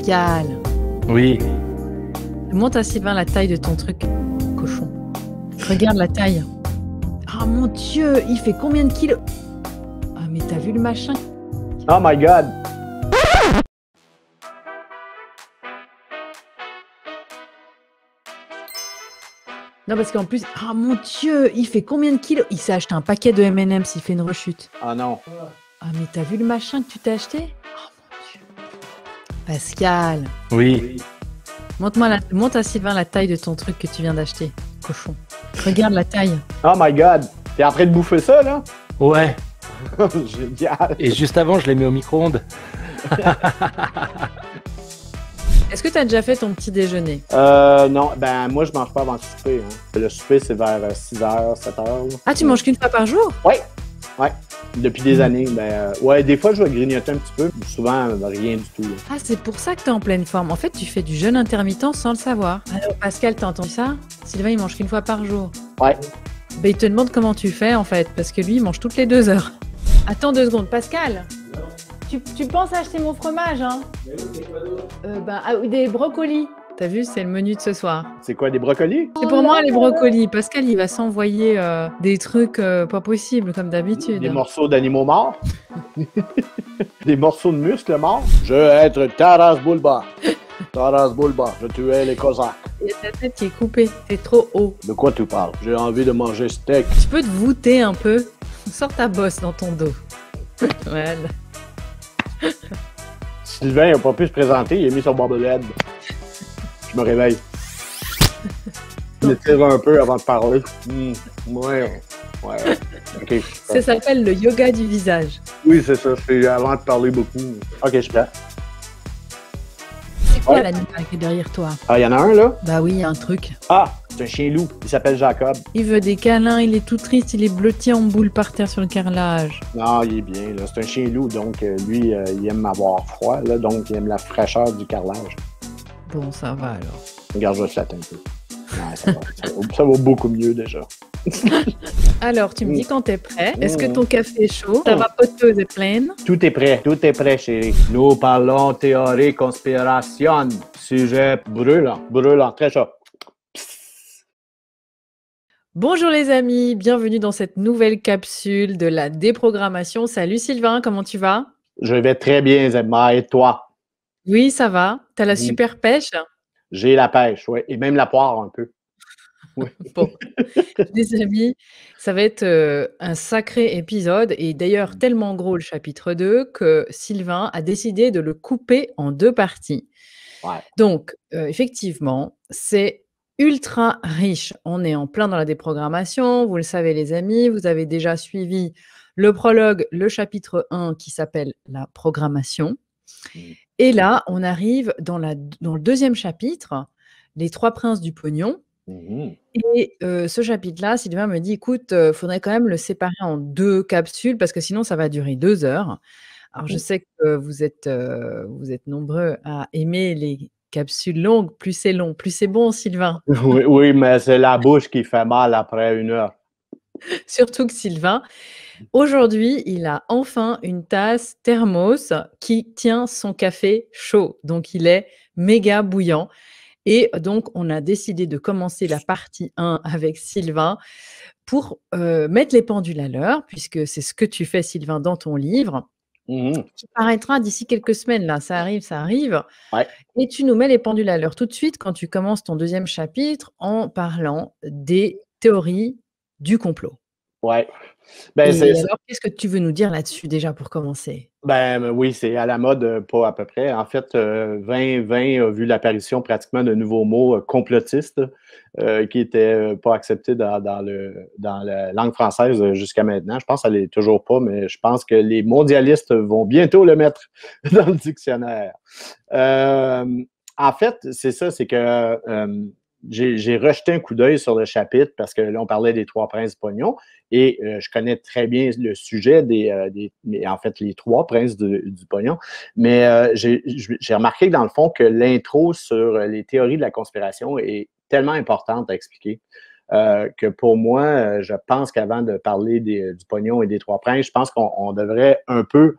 Pascal, Oui. montre à Sylvain la taille de ton truc, cochon. Regarde la taille. Ah mon Dieu, il fait combien de kilos? Ah mais t'as vu le machin? Oh my God! Non parce qu'en plus, ah mon Dieu, il fait combien de kilos? Il s'est acheté un paquet de M&M's, il fait une rechute. Ah non. Ah mais t'as vu le machin que tu t'es acheté? Oh mon Dieu. Pascal, Oui. montre à Sylvain la taille de ton truc que tu viens d'acheter, cochon. Regarde la taille. Oh my God! T'es en train de bouffer ça, là? Ouais. Génial! Et juste avant, je l'ai mis au micro-ondes. Est-ce que t'as déjà fait ton petit déjeuner? Non, ben moi, je mange pas avant le souper. Hein. Le souper, c'est vers 6h, 7h. Là. Ah, tu manges qu'une fois par jour? Ouais. Depuis des années. Ben, ouais, des fois, je vais grignoter un petit peu. Souvent, rien du tout. Là. Ah, c'est pour ça que t'es en pleine forme. En fait, tu fais du jeûne intermittent sans le savoir. Alors, Pascal, t'as entendu ça? Sylvain, il mange qu'une fois par jour. Ouais. Ben, il te demande comment tu fais, en fait, parce que lui, il mange toutes les 2 heures. Attends 2 secondes. Pascal, tu penses acheter mon fromage, hein? Des brocolis. T'as vu, c'est le menu de ce soir. C'est quoi, des brocolis? C'est pour moi, les brocolis. Pascal, il va s'envoyer des trucs pas possibles, comme d'habitude. Des morceaux d'animaux morts? Des morceaux de muscles morts? Je veux être Taras Bulba. Taras Bulba, je tuais les Cosaques. Il y a ta tête qui est coupée. C'est trop haut. De quoi tu parles? J'ai envie de manger steak. Tu peux te voûter un peu. Sors ta bosse dans ton dos. Voilà. Sylvain n'a pas pu se présenter, il a mis son barbelette. Je me réveille. Je m'étire un peu avant de parler. Ouais. OK. Ça s'appelle le yoga du visage. Oui, c'est ça. C'est avant de parler beaucoup. OK, je suis prêt. C'est quoi Ouais. l'animal qui est derrière toi? Ah, il y en a un, là? Bah oui, il y a un truc. Ah, c'est un chien loup. Il s'appelle Jacob. Il veut des câlins, il est tout triste, il est blotti en boule par terre sur le carrelage. Non, il est bien, là. C'est un chien loup, donc lui, il aime avoir froid, là. Donc, il aime la fraîcheur du carrelage. Bon, ça va alors. Regarde, je vais flatter un peu. Ouais, ça va beaucoup mieux, déjà. Alors, tu me dis quand t'es prêt. Est-ce que ton café est chaud? Ta vapoteuse est pleine? Tout est prêt, chérie. Nous parlons théorie, conspiration. Sujet brûlant, très chaud. Bonjour les amis, bienvenue dans cette nouvelle capsule de la déprogrammation. Salut Sylvain, comment tu vas? Je vais très bien, Zemma, et toi? Oui, ça va. T'as la super pêche? J'ai la pêche, oui, et même la poire un peu. Oui. Bon, les amis, ça va être un sacré épisode et d'ailleurs tellement gros le chapitre 2 que Sylvain a décidé de le couper en 2 parties. Ouais. Donc, effectivement, c'est ultra riche. On est en plein dans la déprogrammation, vous le savez les amis, vous avez déjà suivi le prologue, le chapitre 1 qui s'appelle la programmation. Et là, on arrive dans le 2e chapitre, les 3 princes du pognon. Et ce chapitre-là, Sylvain me dit: «Écoute, faudrait quand même le séparer en 2 capsules parce que sinon ça va durer 2 heures». Alors je sais que vous êtes nombreux à aimer les capsules longues. Plus c'est long, plus c'est bon, Sylvain. Oui, mais c'est la bouche qui fait mal après 1 heure. Surtout que Sylvain, aujourd'hui, il a enfin une tasse thermos qui tient son café chaud. Donc il est méga bouillant. Et donc, on a décidé de commencer la partie 1 avec Sylvain pour mettre les pendules à l'heure, puisque c'est ce que tu fais, Sylvain, dans ton livre, qui paraîtra d'ici quelques semaines. Là, ça arrive. Ouais. Et tu nous mets les pendules à l'heure tout de suite quand tu commences ton 2e chapitre en parlant des théories du complot. Ouais. Ben, Et c'est alors, qu'est-ce que tu veux nous dire là-dessus déjà pour commencer? Ben oui, c'est à la mode, pas à peu près. En fait, 2020 a vu l'apparition pratiquement de nouveaux mots complotistes qui n'étaient pas acceptés dans la langue française jusqu'à maintenant. Je pense que ça ne l'est toujours pas, mais je pense que les mondialistes vont bientôt le mettre dans le dictionnaire. En fait, c'est ça, c'est que j'ai rejeté un coup d'œil sur le chapitre parce que là, on parlait des 3 princes du pognon et je connais très bien le sujet en fait, les 3 princes du pognon. Mais j'ai remarqué dans le fond que l'intro sur les théories de la conspiration est tellement importante à expliquer que pour moi, je pense qu'avant de parler du pognon et des 3 princes, je pense qu'on devrait un peu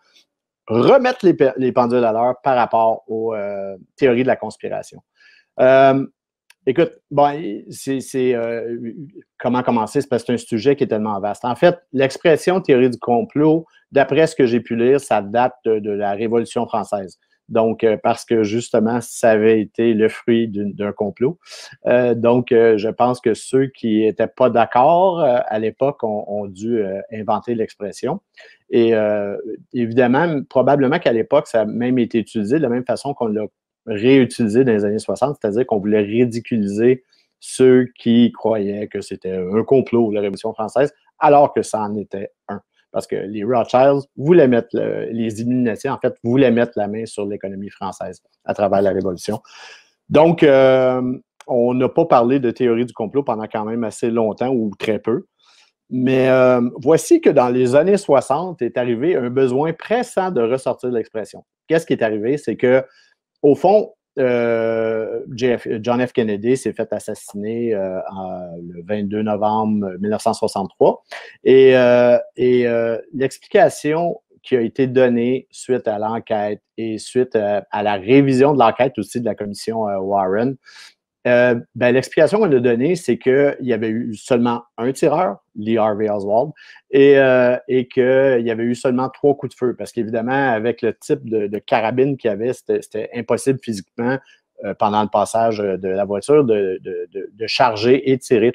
remettre les pendules à l'heure par rapport aux théories de la conspiration. Écoute, bon, comment commencer? C'est parce que c'est un sujet qui est tellement vaste. En fait, l'expression théorie du complot, d'après ce que j'ai pu lire, ça date de la Révolution française. Donc, parce que justement, ça avait été le fruit d'un complot. Donc, je pense que ceux qui n'étaient pas d'accord à l'époque ont dû inventer l'expression. Et évidemment, probablement qu'à l'époque, ça a même été utilisé de la même façon qu'on l'a réutilisé dans les années 60, c'est-à-dire qu'on voulait ridiculiser ceux qui croyaient que c'était un complot, la Révolution française, alors que ça en était un. Parce que les Rothschilds voulaient mettre, les Illuminati, en fait, voulaient mettre la main sur l'économie française à travers la Révolution. Donc, on n'a pas parlé de théorie du complot pendant quand même assez longtemps ou très peu. Mais voici que dans les années 60 est arrivé un besoin pressant de ressortir de l'expression. Qu'est-ce qui est arrivé? C'est que, au fond, John F. Kennedy s'est fait assassiner le 22 novembre 1963. Et l'explication qui a été donnée suite à l'enquête et suite à la révision de l'enquête aussi de la commission Warren, l'explication qu'on a donnée, c'est qu'il y avait eu seulement un tireur, Lee Harvey Oswald, et qu'il y avait eu seulement 3 coups de feu. Parce qu'évidemment, avec le type de carabine qu'il y avait, c'était impossible physiquement, pendant le passage de la voiture, de charger et tirer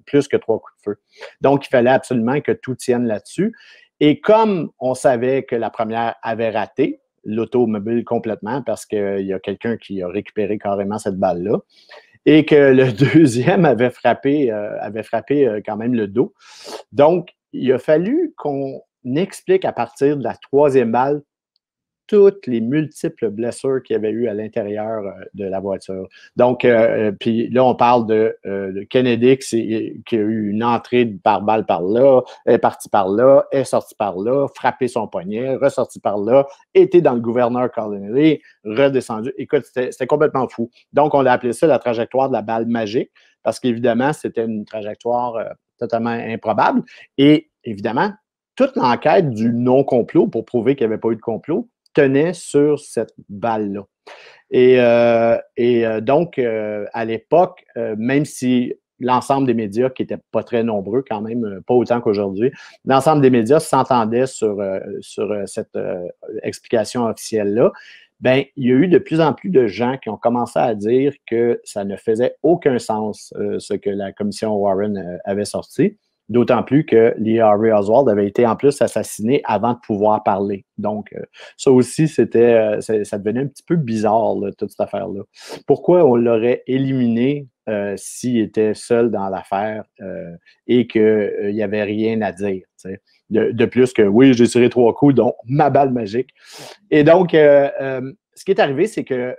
plus que 3 coups de feu. Donc, il fallait absolument que tout tienne là-dessus. Et comme on savait que la première avait raté, l'automobile complètement, parce qu'il y a quelqu'un qui a récupéré carrément cette balle-là, et que le deuxième avait frappé quand même le dos. Donc, il a fallu qu'on explique à partir de la 3e balle toutes les multiples blessures qu'il y avait eu à l'intérieur de la voiture. Donc, puis là, on parle de Kennedy qui a eu une entrée par balle par là, est parti par là, est sorti par là, frappé son poignet, ressorti par là, était dans le gouverneur Connally, redescendu. Écoute, c'était complètement fou. Donc, on a appelé ça la trajectoire de la balle magique, parce qu'évidemment, c'était une trajectoire totalement improbable. Et évidemment, toute l'enquête du non-complot pour prouver qu'il n'y avait pas eu de complot tenait sur cette balle-là. Et donc, à l'époque, même si l'ensemble des médias, qui n'étaient pas très nombreux quand même, pas autant qu'aujourd'hui, l'ensemble des médias s'entendaient sur cette explication officielle-là, ben, il y a eu de plus en plus de gens qui ont commencé à dire que ça ne faisait aucun sens ce que la commission Warren avait sorti. D'autant plus que Lee Harvey Oswald avait été en plus assassiné avant de pouvoir parler. Donc, ça aussi, ça devenait un petit peu bizarre, là, toute cette affaire-là. Pourquoi on l'aurait éliminé s'il était seul dans l'affaire et qu'il n'y avait rien à dire? De plus que, oui, j'ai tiré 3 coups, dont ma balle magique. Et donc, ce qui est arrivé, c'est que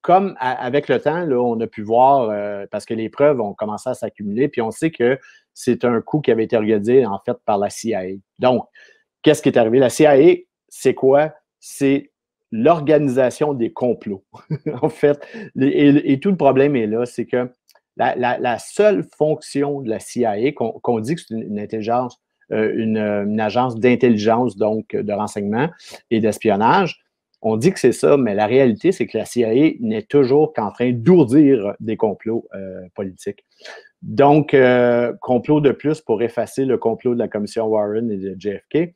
comme avec le temps, là, on a pu voir, parce que les preuves ont commencé à s'accumuler, puis on sait que c'est un coup qui avait été organisé, en fait, par la CIA. Donc, qu'est-ce qui est arrivé? La CIA, c'est quoi? C'est l'organisation des complots. En fait, et tout le problème est là, c'est que la seule fonction de la CIA, qu'on dit que c'est une intelligence, une agence d'intelligence, donc de renseignement et d'espionnage, on dit que c'est ça, mais la réalité, c'est que la CIA n'est toujours qu'en train d'ourdir des complots politiques. Donc, complot de plus pour effacer le complot de la commission Warren et de JFK.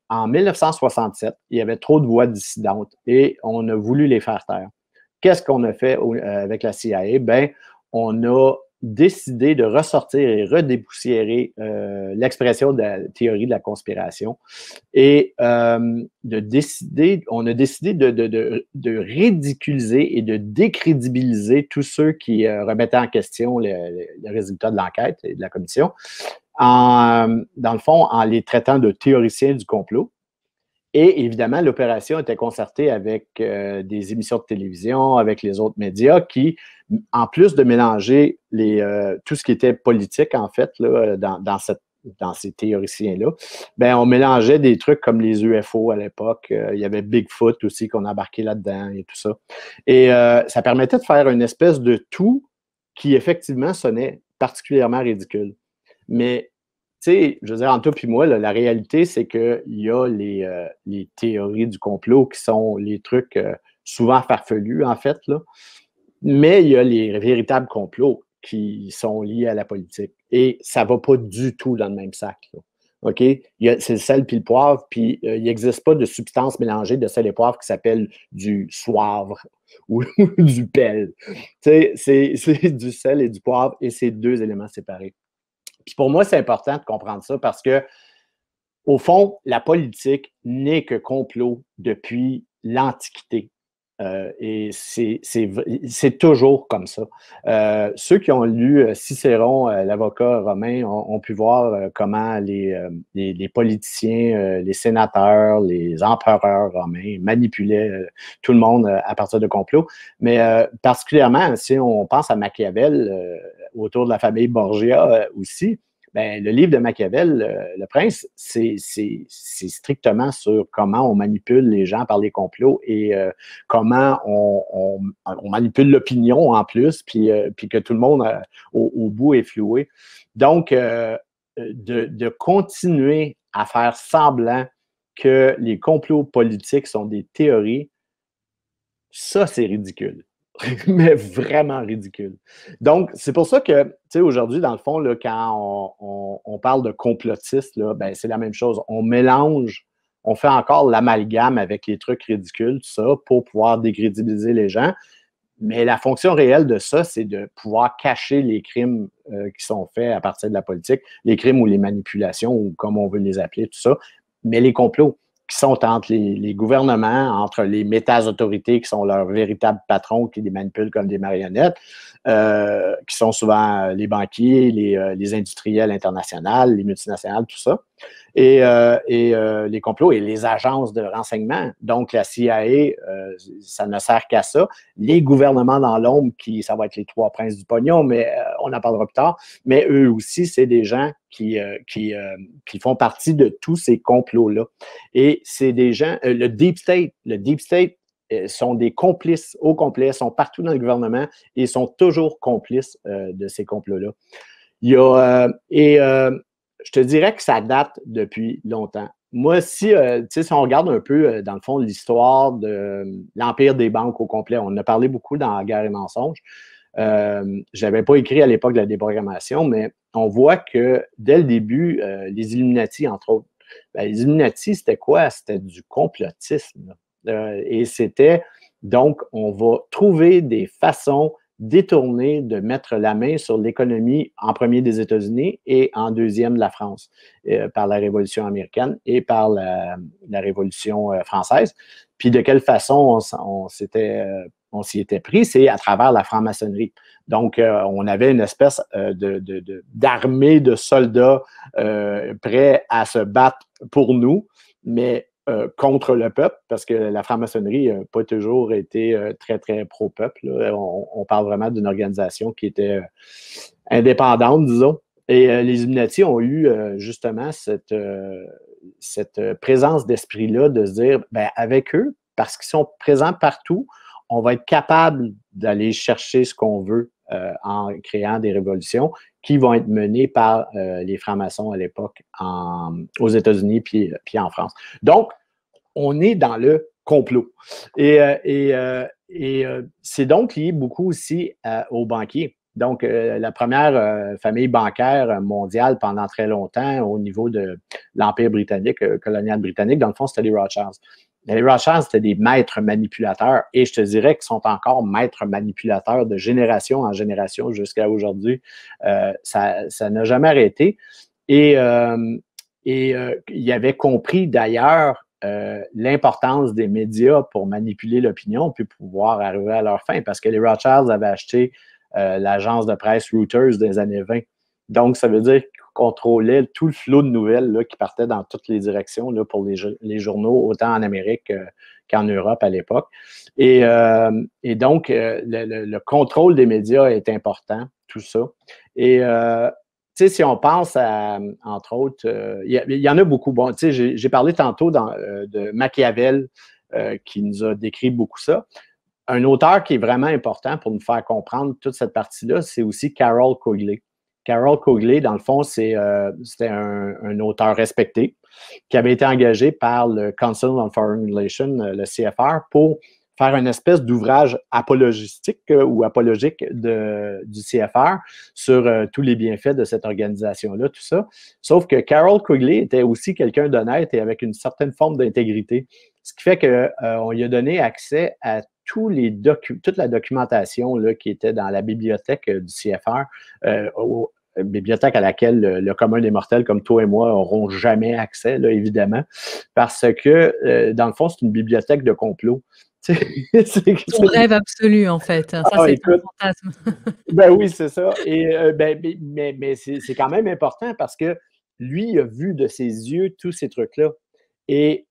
En 1967, il y avait trop de voix dissidentes et on a voulu les faire taire. Qu'est-ce qu'on a fait avec la CIA? Ben, on a décidé de ressortir et redépoussiérer l'expression de la théorie de la conspiration et on a décidé de ridiculiser et de décrédibiliser tous ceux qui remettaient en question les résultats de l'enquête et de la commission, dans le fond, en les traitant de théoriciens du complot. Et évidemment, l'opération était concertée avec des émissions de télévision, avec les autres médias qui, en plus de mélanger tout ce qui était politique, en fait, là, dans ces théoriciens-là, ben, on mélangeait des trucs comme les UFO à l'époque. Il y avait Bigfoot aussi qu'on a embarqué là-dedans et tout ça. Et ça permettait de faire une espèce de tout qui, effectivement, sonnait particulièrement ridicule. Mais sais, je veux dire, entre toi et moi, là, la réalité, c'est qu'il y a les théories du complot qui sont les trucs souvent farfelus, en fait, là. Mais il y a les véritables complots qui sont liés à la politique. Et ça ne va pas du tout dans le même sac, là. OK? C'est le sel puis le poivre, puis il n'existe pas de substance mélangée de sel et poivre qui s'appelle du soivre ou du pelle. Tu sais, c'est du sel et du poivre et c'est deux éléments séparés. Puis pour moi, c'est important de comprendre ça parce que, au fond, la politique n'est que complot depuis l'Antiquité. Et c'est toujours comme ça. Ceux qui ont lu Cicéron, l'avocat romain, ont pu voir comment les politiciens, les sénateurs, les empereurs romains manipulaient tout le monde à partir de complots. Mais particulièrement, si on pense à Machiavel, autour de la famille Borgia aussi, ben, le livre de Machiavel, Le Prince, c'est strictement sur comment on manipule les gens par les complots et comment on manipule l'opinion en plus, puis que tout le monde au bout est floué. Donc, de continuer à faire semblant que les complots politiques sont des théories, ça, c'est ridicule. Mais vraiment ridicule. Donc, c'est pour ça que, tu sais, aujourd'hui, dans le fond, là, quand on parle de complotistes, là, ben, c'est la même chose. On mélange, on fait encore l'amalgame avec les trucs ridicules, tout ça, pour pouvoir décrédibiliser les gens. Mais la fonction réelle de ça, c'est de pouvoir cacher les crimes qui sont faits à partir de la politique, les crimes ou les manipulations, ou comme on veut les appeler, tout ça. Mais les complots qui sont entre les gouvernements, entre les méta-autorités qui sont leurs véritables patrons, qui les manipulent comme des marionnettes, qui sont souvent les banquiers, les industriels internationaux, les multinationales, tout ça, et les complots et les agences de renseignement. Donc, la CIA, ça ne sert qu'à ça. Les gouvernements dans l'ombre, ça va être les trois princes du pognon, mais on en parlera plus tard, mais eux aussi, c'est des gens qui font partie de tous ces complots-là. Et c'est des gens, le Deep State sont des complices au complet, sont partout dans le gouvernement et sont toujours complices de ces complots-là. Je te dirais que ça date depuis longtemps. Moi, si on regarde un peu, dans le fond, l'histoire de l'Empire des banques au complet, on en a parlé beaucoup dans Guerre et mensonges. Je n'avais pas écrit à l'époque de la déprogrammation, mais on voit que dès le début, les Illuminati, entre autres, ben, les Illuminati, c'était quoi? C'était du complotisme. Et c'était, donc, on va trouver des façons détournées de mettre la main sur l'économie, en premier des États-Unis et en deuxième de la France, par la Révolution américaine et par la Révolution française. Puis de quelle façon on s'y était pris, c'est à travers la franc-maçonnerie. Donc, on avait une espèce d'armée de soldats prêts à se battre pour nous, mais contre le peuple, parce que la franc-maçonnerie n'a pas toujours été très, très pro-peuple. On parle vraiment d'une organisation qui était indépendante, disons. Et les Illuminati ont eu justement cette présence d'esprit-là de se dire, ben, avec eux, parce qu'ils sont présents partout, on va être capable d'aller chercher ce qu'on veut en créant des révolutions qui vont être menées par les francs-maçons à l'époque aux États-Unis puis en France. Donc, on est dans le complot. Et c'est donc lié beaucoup aussi aux banquiers. Donc, la première famille bancaire mondiale pendant très longtemps au niveau de l'Empire britannique, colonial britannique, dans le fond, c'était les Rothschilds. Les Rothschilds, c'était des maîtres manipulateurs et je te dirais qu'ils sont encore maîtres manipulateurs de génération en génération jusqu'à aujourd'hui. Ça n'a jamais arrêté. Et ils avaient compris d'ailleurs l'importance des médias pour manipuler l'opinion puis pouvoir arriver à leur fin parce que les Rothschilds avaient acheté l'agence de presse Reuters des années 20. Donc, ça veut dire qu'ils contrôlaient tout le flot de nouvelles là, qui partait dans toutes les directions là, pour les journaux, autant en Amérique qu'en Europe à l'époque. Et donc, le contrôle des médias est important, tout ça. Et tu sais, si on pense à, entre autres, il y en a beaucoup. Bon, tu sais, j'ai parlé tantôt de Machiavel qui nous a décrit beaucoup ça. Un auteur qui est vraiment important pour nous faire comprendre toute cette partie-là, c'est aussi Carroll Quigley. Carol Quigley, dans le fond, c'était un auteur respecté qui avait été engagé par le Council on Foreign Relations, le CFR, pour faire une espèce d'ouvrage apologistique ou apologique du CFR sur tous les bienfaits de cette organisation-là, tout ça. Sauf que Carol Quigley était aussi quelqu'un d'honnête et avec une certaine forme d'intégrité, ce qui fait qu'on lui a donné accès à toute la documentation là, qui était dans la bibliothèque du CFR, bibliothèque à laquelle le commun des mortels comme toi et moi n'auront jamais accès, là, évidemment, parce que, dans le fond, c'est une bibliothèque de complot. Ton rêve absolu, en fait. Ça, c'est ton fantasme. Ben oui, c'est ça. Et, mais c'est quand même important parce que lui, il a vu de ses yeux tous ces trucs-là. Et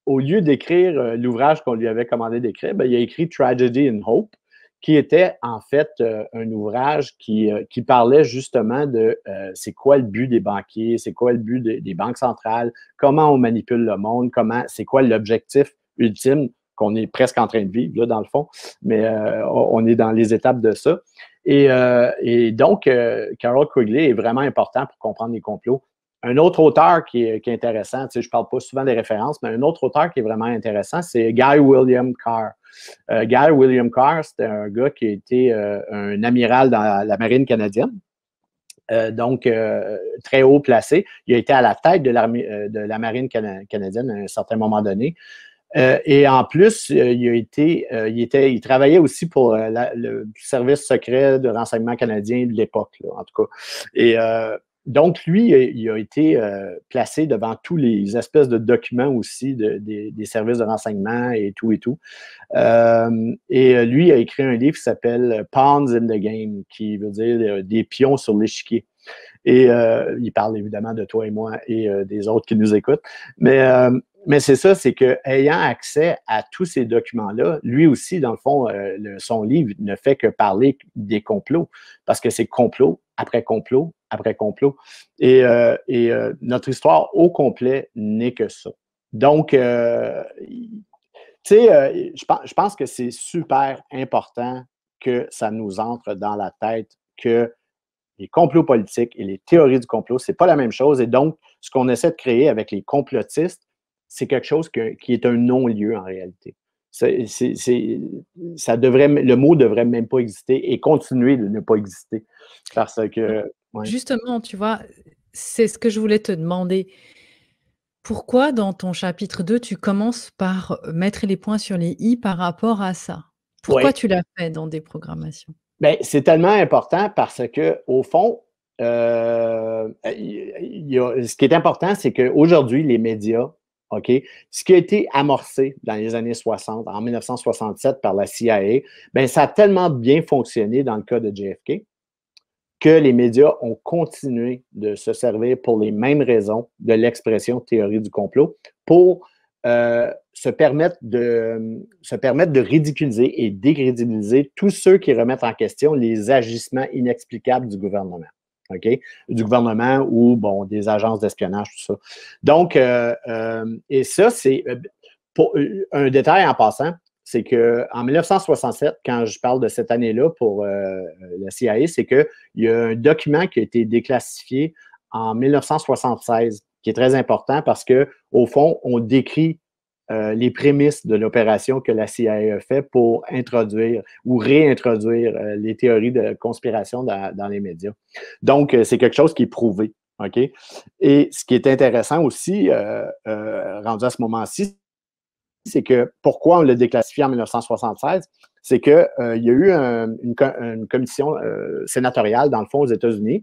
au lieu d'écrire l'ouvrage qu'on lui avait commandé d'écrire, ben, il a écrit Tragedy and Hope, qui était en fait un ouvrage qui parlait justement de c'est quoi le but des banquiers, c'est quoi le but des banques centrales, comment on manipule le monde, c'est quoi l'objectif ultime qu'on est presque en train de vivre, là, dans le fond, mais on est dans les étapes de ça. Et donc, Carol Quigley est vraiment important pour comprendre les complots. Un autre auteur qui est intéressant, tu sais, je ne parle pas souvent des références, mais un autre auteur qui est vraiment intéressant, c'est Guy William Carr. Guy William Carr, c'était un gars qui a été un amiral dans la marine canadienne. Donc, très haut placé. Il a été à la tête de la marine canadienne à un certain moment donné. Et en plus, il travaillait aussi pour le service secret de renseignement canadien de l'époque, en tout cas. Et donc, lui, il a été placé devant tous les espèces de documents aussi des services de renseignement et tout et tout. Et lui a écrit un livre qui s'appelle Pawns in the Game, qui veut dire des pions sur l'échiquier. Et il parle évidemment de toi et moi et des autres qui nous écoutent. Mais c'est ça, c'est qu'ayant accès à tous ces documents-là, lui aussi, dans le fond, son livre ne fait que parler des complots, parce que c'est complot après complot après complot. Et notre histoire au complet n'est que ça. Donc, tu sais, je pense que c'est super important que ça nous entre dans la tête que les complots politiques et les théories du complot, c'est pas la même chose. Et donc, ce qu'on essaie de créer avec les complotistes, c'est quelque chose qui est un non-lieu en réalité. Le mot devrait même pas exister et continuer de ne pas exister. Parce que. Ouais. Justement, tu vois, c'est ce que je voulais te demander. Pourquoi dans ton chapitre 2, tu commences par mettre les points sur les i par rapport à ça? Pourquoi tu l'as fait dans des programmations? Bien, c'est tellement important parce qu'au fond, ce qui est important, c'est qu'aujourd'hui, les médias, OK, ce qui a été amorcé dans les années 60, en 1967 par la CIA, bien, ça a tellement bien fonctionné dans le cas de JFK que les médias ont continué de se servir pour les mêmes raisons de l'expression théorie du complot pour se permettre de ridiculiser et décrédibiliser tous ceux qui remettent en question les agissements inexplicables du gouvernement. OK? Du gouvernement ou, bon, des agences d'espionnage, tout ça. Donc, et ça, c'est pour un détail en passant, c'est qu'en 1967, quand je parle de cette année-là pour la CIA, c'est qu'il y a un document qui a été déclassifié en 1976, qui est très important parce qu'au fond, on décrit les prémices de l'opération que la CIA a fait pour introduire ou réintroduire les théories de conspiration dans les médias. Donc, c'est quelque chose qui est prouvé. OK? Et ce qui est intéressant aussi, rendu à ce moment-ci, c'est que pourquoi on l'a déclassifié en 1976, c'est qu'il y a eu une commission sénatoriale, dans le fond, aux États-Unis,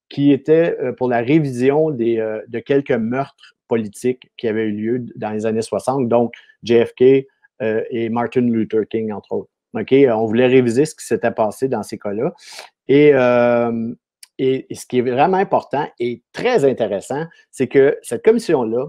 qui était pour la révision de quelques meurtres politiques qui avaient eu lieu dans les années 60, donc JFK et Martin Luther King, entre autres. OK? On voulait réviser ce qui s'était passé dans ces cas-là. Et ce qui est vraiment important et très intéressant, c'est que cette commission-là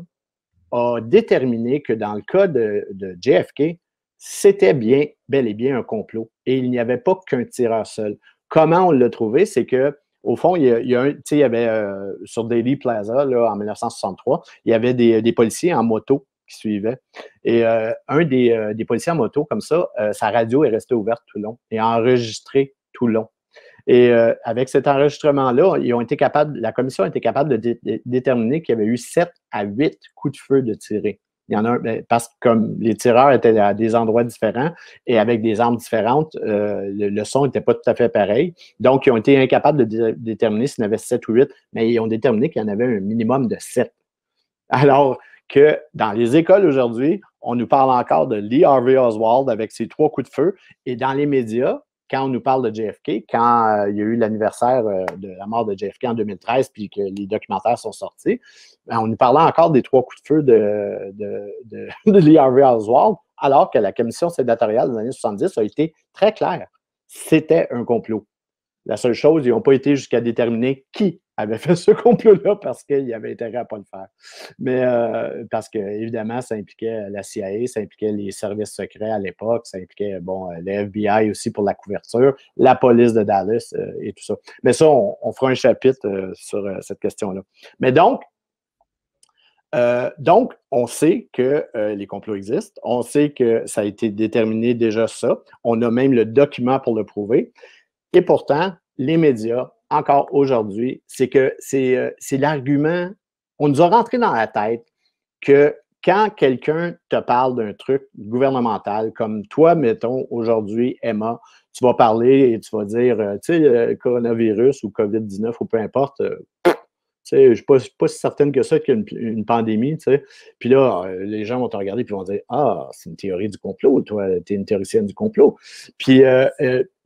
a déterminé que dans le cas de JFK, c'était bel et bien un complot. Et il n'y avait pas qu'un tireur seul. Comment on l'a trouvé? C'est que au fond, il y avait sur Dealey Plaza, là, en 1963, il y avait des policiers en moto qui suivaient. Et un des policiers en moto, comme ça, sa radio est restée ouverte tout le long et a enregistré tout le long. Et avec cet enregistrement-là, la commission a été capable de déterminer qu'il y avait eu 7 à 8 coups de feu de tirés. Il y en a parce que comme les tireurs étaient à des endroits différents et avec des armes différentes, le son n'était pas tout à fait pareil. Donc, ils ont été incapables de déterminer s'il y en avait 7 ou 8, mais ils ont déterminé qu'il y en avait un minimum de 7. Alors que dans les écoles aujourd'hui, on nous parle encore de Lee Harvey Oswald avec ses 3 coups de feu. Et dans les médias, quand on nous parle de JFK, quand il y a eu l'anniversaire de la mort de JFK en 2013, puis que les documentaires sont sortis, on nous parlait encore des 3 coups de feu de Lee Harvey Oswald, alors que la commission sénatoriale des années 70 a été très claire. C'était un complot. La seule chose, ils n'ont pas été jusqu'à déterminer qui avait fait ce complot-là parce qu'il y avait intérêt à ne pas le faire. Mais parce que, évidemment, ça impliquait la CIA, ça impliquait les services secrets à l'époque, ça impliquait, le FBI aussi pour la couverture, la police de Dallas et tout ça. Mais ça, on fera un chapitre sur cette question-là. Mais donc, on sait que les complots existent, on sait que ça a été déterminé déjà ça, on a même le document pour le prouver. Et pourtant, les médias, encore aujourd'hui, c'est l'argument, on nous a rentré dans la tête que quand quelqu'un te parle d'un truc gouvernemental, comme toi, mettons, aujourd'hui, Emma, tu vas parler et tu vas dire, tu sais, coronavirus ou COVID-19 ou peu importe, tu sais, je ne suis pas si certaine que ça qu'il y a une pandémie, tu sais. Puis là, les gens vont te regarder et vont dire, ah, c'est une théorie du complot, toi, tu es une théoricienne du complot. Puis,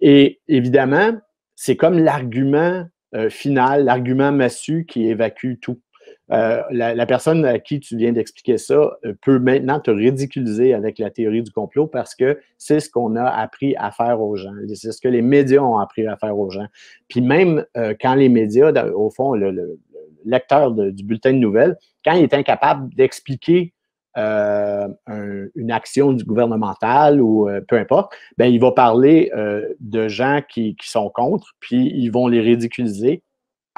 et évidemment, c'est comme l'argument final, l'argument massue qui évacue tout. La personne à qui tu viens d'expliquer ça peut maintenant te ridiculiser avec la théorie du complot parce que c'est ce qu'on a appris à faire aux gens. C'est ce que les médias ont appris à faire aux gens. Puis même quand les médias, au fond, le lecteur du bulletin de nouvelles, quand il est incapable d'expliquer une action du gouvernemental ou peu importe, ben il va parler de gens qui sont contre, puis ils vont les ridiculiser.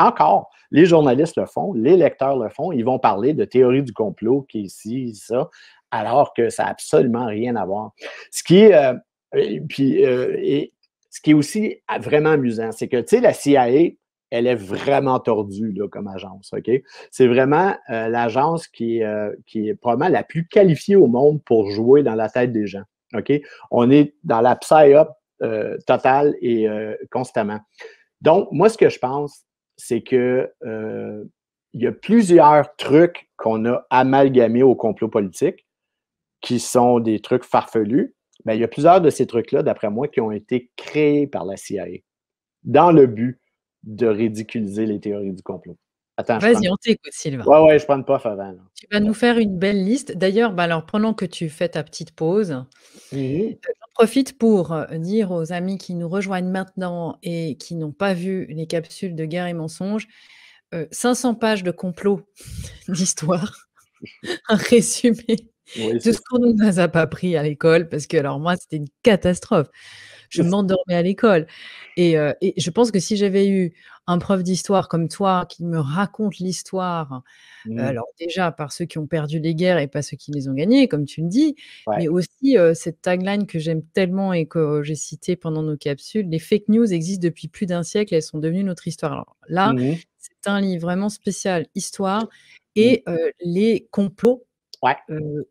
Encore, les journalistes le font, les lecteurs le font, ils vont parler de théorie du complot qui est ici, ça, alors que ça n'a absolument rien à voir. Ce qui est, ce qui est aussi vraiment amusant, c'est que, tu sais, la CIA, elle est vraiment tordue là, comme agence, OK? C'est vraiment l'agence qui est probablement la plus qualifiée au monde pour jouer dans la tête des gens, OK? On est dans la psy-up totale et constamment. Donc, moi, ce que je pense, c'est que il y a plusieurs trucs qu'on a amalgamés au complot politique qui sont des trucs farfelus. Mais il y a plusieurs de ces trucs-là, d'après moi, qui ont été créés par la CIA dans le but de ridiculiser les théories du complot. Attends, Vas-y, on t'écoute, Sylvain. Ouais, je prends une puff avant. Là. Tu vas nous faire une belle liste. D'ailleurs, alors pendant que tu fais ta petite pause, j'en profite pour dire aux amis qui nous rejoignent maintenant et qui n'ont pas vu les capsules de Guerre et mensonges, 500 pages de complot d'histoire, un résumé de ce qu'on ne nous a pas appris à l'école, parce que alors moi, c'était une catastrophe. Je m'endormais à l'école. Et je pense que si j'avais eu un prof d'histoire comme toi qui me raconte l'histoire, alors déjà par ceux qui ont perdu les guerres et pas ceux qui les ont gagnées, comme tu le dis, mais aussi cette tagline que j'aime tellement et que j'ai citée pendant nos capsules, les fake news existent depuis plus d'un siècle, elles sont devenues notre histoire. Alors là, c'est un livre vraiment spécial histoire et les complots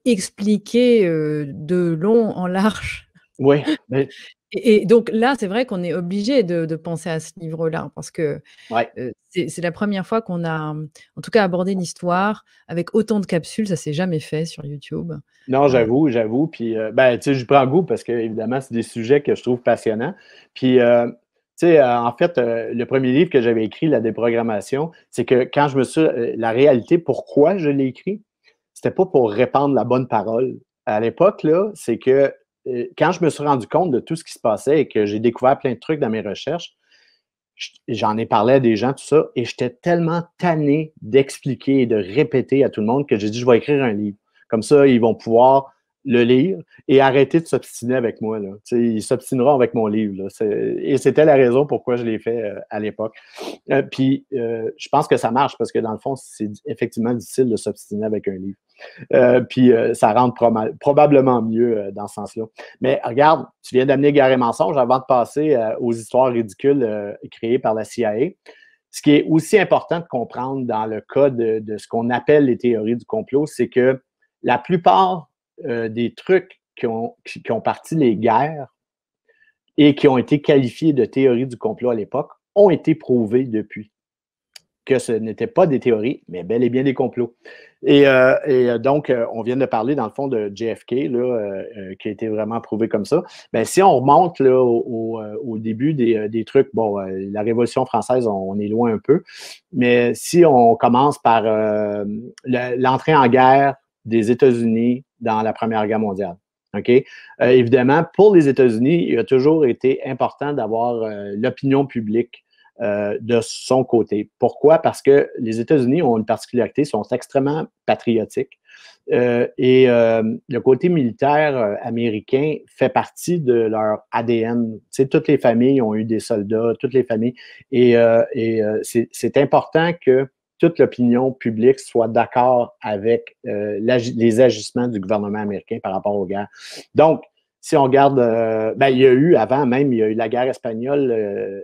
expliqués de long en large. Oui, mais... Et donc là, c'est vrai qu'on est obligé de penser à ce livre-là parce que c'est la première fois qu'on a, en tout cas, abordé une histoire avec autant de capsules. Ça s'est jamais fait sur YouTube. Non, j'avoue. Puis, tu sais, je prends goût parce que, évidemment, c'est des sujets que je trouve passionnants. Puis, tu sais, en fait, le premier livre que j'avais écrit, La déprogrammation, c'est que quand je me suis... la réalité, pourquoi je l'ai écrit, c'était pas pour répandre la bonne parole. À l'époque, là, c'est que quand je me suis rendu compte de tout ce qui se passait et que j'ai découvert plein de trucs dans mes recherches, j'en ai parlé à des gens, tout ça, et j'étais tellement tanné d'expliquer et de répéter à tout le monde que j'ai dit, je vais écrire un livre. Comme ça, ils vont pouvoir le lire et arrêter de s'obstiner avec moi. Là. Ils s'obstineront avec mon livre. Là. Et c'était la raison pourquoi je l'ai fait à l'époque. Puis, je pense que ça marche parce que dans le fond, c'est effectivement difficile de s'obstiner avec un livre. Puis, ça rentre probablement mieux dans ce sens-là. Mais regarde, tu viens d'amener Guerre et mensonge avant de passer aux histoires ridicules créées par la CIA. Ce qui est aussi important de comprendre dans le cas de ce qu'on appelle les théories du complot, c'est que la plupart des trucs qui ont parti les guerres et qui ont été qualifiés de théories du complot à l'époque ont été prouvés depuis. Que ce n'étaient pas des théories, mais bel et bien des complots. Et donc, on vient de parler, dans le fond, de JFK, là, qui a été vraiment prouvé comme ça. Bien, si on remonte là, au début des trucs, bon, la Révolution française, on est loin un peu, mais si on commence par l'entrée en guerre des États-Unis dans la Première Guerre mondiale, OK? Évidemment, pour les États-Unis, il a toujours été important d'avoir l'opinion publique de son côté. Pourquoi? Parce que les États-Unis ont une particularité, sont extrêmement patriotiques. Le côté militaire américain fait partie de leur ADN. Tu sais, toutes les familles ont eu des soldats, toutes les familles. C'est important que toute l'opinion publique soit d'accord avec les agissements du gouvernement américain par rapport aux guerres. Donc, si on regarde, il y a eu avant même, il y a eu la guerre espagnole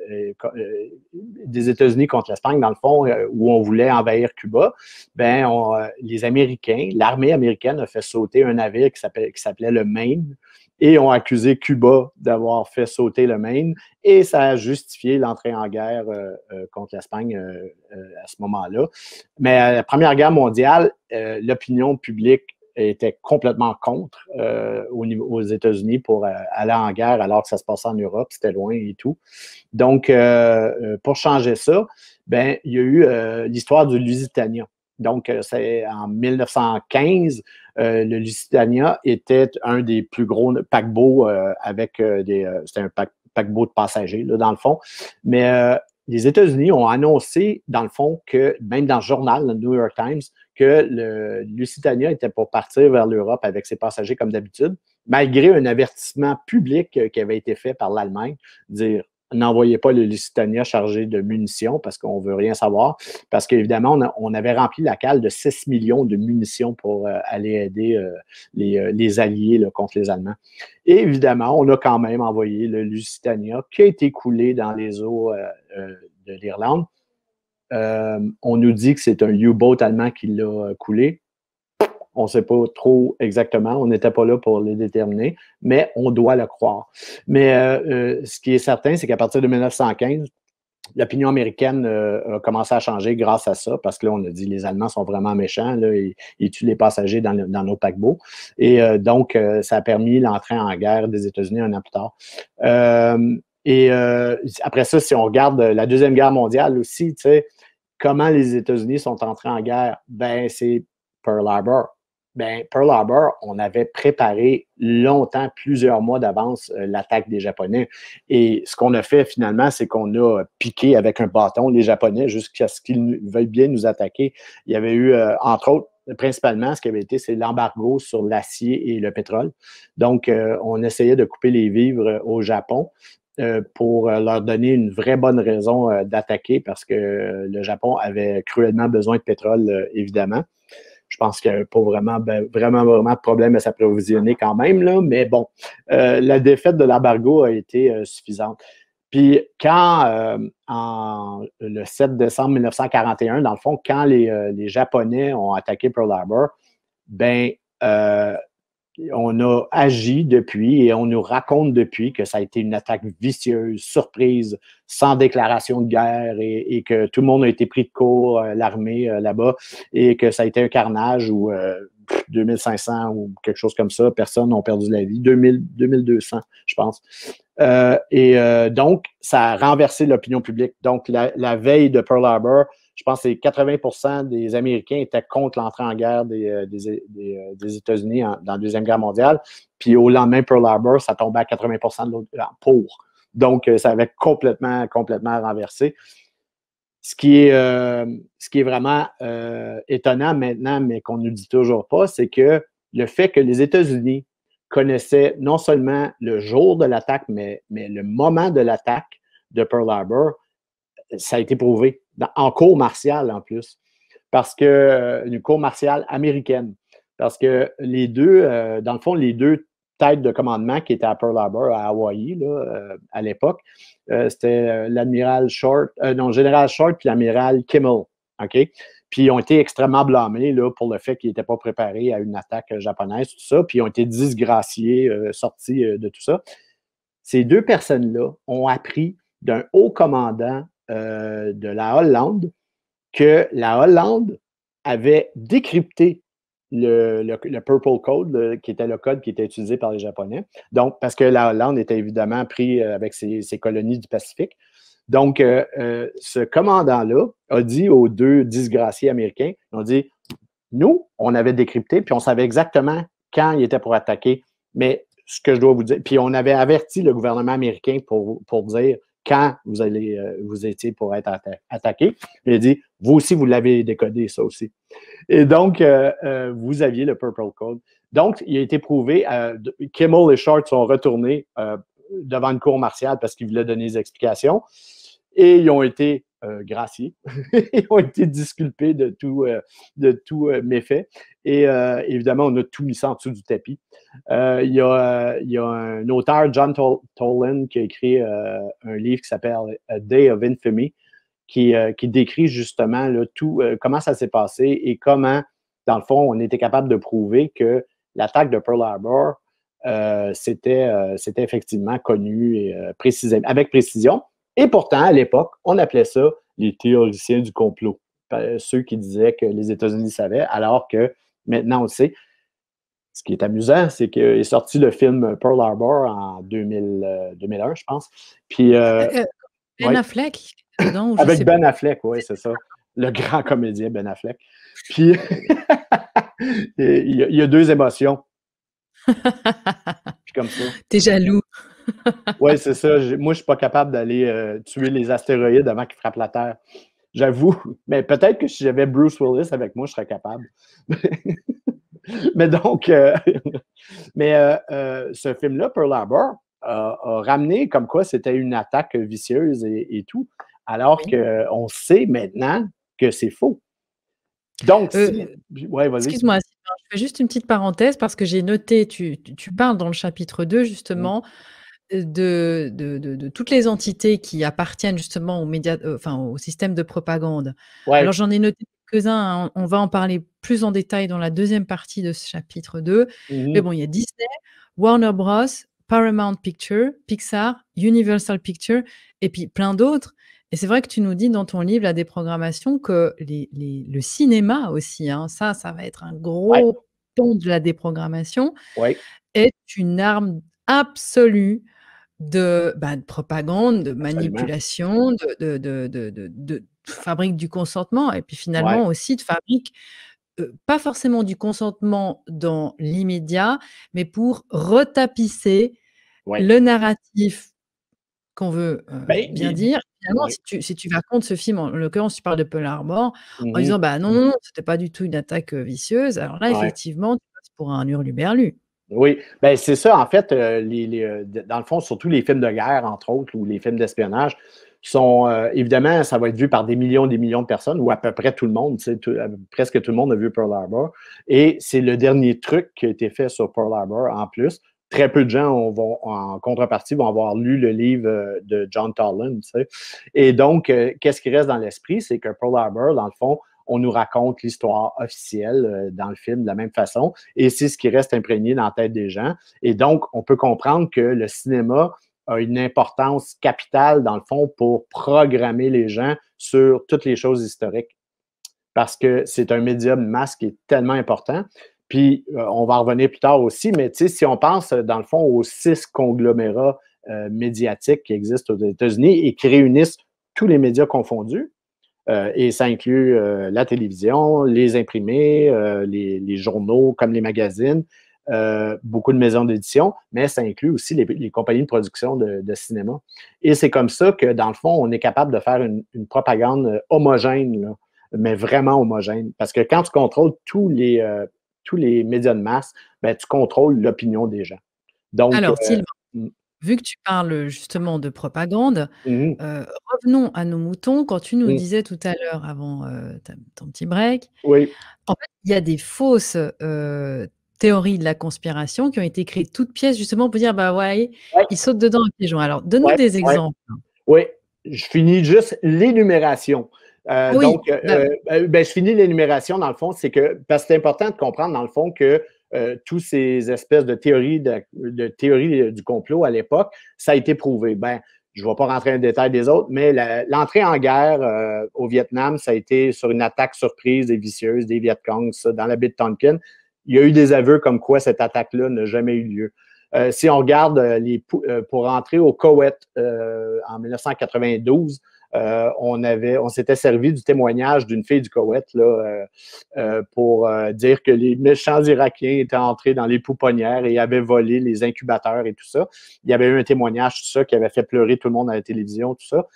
des États-Unis contre l'Espagne, dans le fond, où on voulait envahir Cuba. Les Américains, l'armée américaine a fait sauter un navire qui s'appelait le Maine et ont accusé Cuba d'avoir fait sauter le Maine et ça a justifié l'entrée en guerre contre l'Espagne à ce moment-là. Mais à la Première Guerre mondiale, l'opinion publique était complètement contre aux États-Unis pour aller en guerre alors que ça se passait en Europe, c'était loin et tout. Donc, pour changer ça, il y a eu l'histoire du Lusitania. Donc, c'est en 1915, le Lusitania était un des plus gros paquebots c'était un paquebot de passagers, là, dans le fond. Mais les États-Unis ont annoncé, dans le fond, que même dans le journal, le New York Times, que le Lusitania était pour partir vers l'Europe avec ses passagers comme d'habitude, malgré un avertissement public qui avait été fait par l'Allemagne, dire n'envoyez pas le Lusitania chargé de munitions parce qu'on ne veut rien savoir. Parce qu'évidemment, on avait rempli la cale de 6 millions de munitions pour aller aider les Alliés là, contre les Allemands. Et évidemment, on a quand même envoyé le Lusitania qui a été coulé dans les eaux de l'Irlande. On nous dit que c'est un U-boat allemand qui l'a coulé. On ne sait pas trop exactement, on n'était pas là pour le déterminer, mais on doit le croire. Mais ce qui est certain, c'est qu'à partir de 1915, l'opinion américaine a commencé à changer grâce à ça, parce que là, on a dit les Allemands sont vraiment méchants, là, ils tuent les passagers dans nos paquebots. Et donc, ça a permis l'entrée en guerre des États-Unis un an plus tard. Après ça, si on regarde la Deuxième Guerre mondiale aussi, tu sais, comment les États-Unis sont entrés en guerre? C'est Pearl Harbor. Pearl Harbor, on avait préparé longtemps, plusieurs mois d'avance, l'attaque des Japonais. Et ce qu'on a fait finalement, c'est qu'on a piqué avec un bâton les Japonais jusqu'à ce qu'ils veuillent bien nous attaquer. Il y avait eu, entre autres, principalement, ce qui avait été, c'est l'embargo sur l'acier et le pétrole. Donc, on essayait de couper les vivres au Japon. Pour leur donner une vraie bonne raison d'attaquer parce que le Japon avait cruellement besoin de pétrole, évidemment. Je pense qu'il n'y avait pas vraiment de problème à s'approvisionner quand même, là, mais bon, la défaite de l'embargo a été suffisante. Puis quand, le 7 décembre 1941, dans le fond, quand les Japonais ont attaqué Pearl Harbor, on a agi depuis et on nous raconte depuis que ça a été une attaque vicieuse, surprise, sans déclaration de guerre et que tout le monde a été pris de court, l'armée là-bas, et que ça a été un carnage où 2500 ou quelque chose comme ça, personnes n'ont perdu la vie, 2200, je pense. Donc, ça a renversé l'opinion publique. Donc, la veille de Pearl Harbor, je pense que c'est 80% des Américains étaient contre l'entrée en guerre des États-Unis dans la Deuxième Guerre mondiale. Puis au lendemain, Pearl Harbor, ça tombait à 80% de l'autre pour. Donc, ça avait complètement renversé. Ce qui est vraiment étonnant maintenant, mais qu'on ne nous dit toujours pas, c'est que le fait que les États-Unis connaissaient non seulement le jour de l'attaque, mais le moment de l'attaque de Pearl Harbor. Ça a été prouvé en cour martiale en plus, parce que une cour martiale américaine. Parce que les deux, dans le fond, les deux têtes de commandement qui étaient à Pearl Harbor, à Hawaï, là, à l'époque, c'était l'amiral Short, non, général Short puis l'amiral Kimmel. OK? Puis ils ont été extrêmement blâmés là, pour le fait qu'ils n'étaient pas préparés à une attaque japonaise, tout ça. Puis ils ont été disgraciés, sortis de tout ça. Ces deux personnes-là ont appris d'un haut commandant de la Hollande que la Hollande avait décrypté le Purple Code, qui était le code qui était utilisé par les Japonais. Donc, parce que la Hollande était évidemment pris avec ses colonies du Pacifique. Donc, ce commandant-là a dit aux deux disgraciés américains, ils ont dit, nous, on avait décrypté, puis on savait exactement quand il était pour attaquer. Mais ce que je dois vous dire, puis on avait averti le gouvernement américain pour dire quand vous étiez pour être attaqué. Il a dit, vous aussi, vous l'avez décodé, ça aussi. Et donc, vous aviez le Purple Code. Donc, il a été prouvé, Kimmel et Short sont retournés devant une cour martiale parce qu'ils voulaient donner des explications et ils ont été graciés. Ils ont été disculpés de tout méfait. Et évidemment, on a tout mis ça en dessous du tapis. Il y a un auteur, John Toland, qui a écrit un livre qui s'appelle A Day of Infamy, qui décrit justement là, tout, comment ça s'est passé et comment, dans le fond, on était capable de prouver que l'attaque de Pearl Harbor, c'était effectivement connu et précisément, avec précision. Et pourtant, à l'époque, on appelait ça les théoriciens du complot. Ceux qui disaient que les États-Unis savaient, alors que maintenant, on le sait. Ce qui est amusant, c'est qu'il est sorti le film Pearl Harbor en 2001, je pense. Puis, Ben Affleck, dedans, avec Ben Affleck, oui, c'est ça. Le grand comédien Ben Affleck. Puis, il y a deux émotions. Puis comme ça. T'es jaloux. Oui, c'est ça. Moi, je suis pas capable d'aller tuer les astéroïdes avant qu'ils frappent la Terre. J'avoue. Mais peut-être que si j'avais Bruce Willis avec moi, je serais capable. Mais donc, ce film-là, Pearl Harbor, a ramené comme quoi c'était une attaque vicieuse et tout, alors qu'on sait maintenant que c'est faux. Donc, ouais, vas-y. Excuse-moi, je fais juste une petite parenthèse parce que j'ai noté, tu parles dans le chapitre 2 justement de toutes les entités qui appartiennent justement aux médias, enfin au système de propagande. Ouais. Alors j'en ai noté quelques-uns, hein, on va en parler plus en détail dans la deuxième partie de ce chapitre 2. Mais bon, il y a Disney, Warner Bros, Paramount Pictures, Pixar, Universal Pictures et puis plein d'autres. Et c'est vrai que tu nous dis dans ton livre, La déprogrammation, que le cinéma aussi, hein, ça va être un gros pan de la déprogrammation, est une arme absolue de propagande, de manipulation, de fabrique du consentement et puis finalement aussi de fabrique, pas forcément du consentement dans l'immédiat, mais pour retapisser le narratif qu'on veut bien dire. Finalement, si tu racontes ce film, en l'occurrence, tu parles de Pearl Harbor, en disant bah non, c'était pas du tout une attaque vicieuse. Alors là, effectivement, tu passes pour un hurluberlu. Oui, ben c'est ça. En fait, dans le fond, surtout les films de guerre, entre autres, ou les films d'espionnage, sont évidemment, ça va être vu par des millions de personnes, ou à peu près tout le monde. Presque tout le monde a vu Pearl Harbor. Et c'est le dernier truc qui a été fait sur Pearl Harbor en plus. Très peu de gens en contrepartie vont avoir lu le livre de John Toland. Et donc, qu'est-ce qui reste dans l'esprit? C'est que Pearl Harbor, dans le fond, on nous raconte l'histoire officielle dans le film de la même façon, et c'est ce qui reste imprégné dans la tête des gens. Et donc, on peut comprendre que le cinéma a une importance capitale, dans le fond, pour programmer les gens sur toutes les choses historiques. Parce que c'est un médium de masse qui est tellement important. Puis, on va en revenir plus tard aussi, mais tu sais, si on pense, dans le fond, aux 6 conglomérats médiatiques qui existent aux États-Unis et qui réunissent tous les médias confondus, et ça inclut la télévision, les imprimés, les journaux comme les magazines, beaucoup de maisons d'édition, mais ça inclut aussi les compagnies de production de cinéma. Et c'est comme ça que, dans le fond, on est capable de faire une propagande homogène, là, mais vraiment homogène. Parce que quand tu contrôles tous les tous les médias de masse, ben, tu contrôles l'opinion des gens. Donc, Alors Sylvain, mmh, vu que tu parles justement de propagande, mmh revenons à nos moutons. Quand tu nous mmh, disais tout à l'heure avant, ta ton petit break, oui, en fait, il y a des fausses, théories de la conspiration qui ont été créées toutes pièces justement pour dire: «Bah, ouais, ouais, ils sautent dedans avec les joints». Alors donne-nous ouais, des ouais. exemples. Oui, je finis juste l'énumération. Ah oui, Donc, bah, oui. ben, je finis l'énumération dans le fond, c'est que, parce que c'est important de comprendre dans le fond que tous ces espèces de théories du complot à l'époque, ça a été prouvé. Ben, je ne vais pas rentrer dans le détail des autres, mais l'entrée en guerre au Vietnam, ça a été sur une attaque surprise et vicieuse des Viet Cong, ça, dans la baie de Tonkin. Il y a eu des aveux comme quoi cette attaque-là n'a jamais eu lieu. Si on regarde pour rentrer au Koweït en 1992, on s'était servi du témoignage d'une fille du Koweït là, pour dire que les méchants Irakiens étaient entrés dans les pouponnières et avaient volé les incubateurs et tout ça. Il y avait eu un témoignage, tout ça, qui avait fait pleurer tout le monde à la télévision, tout ça.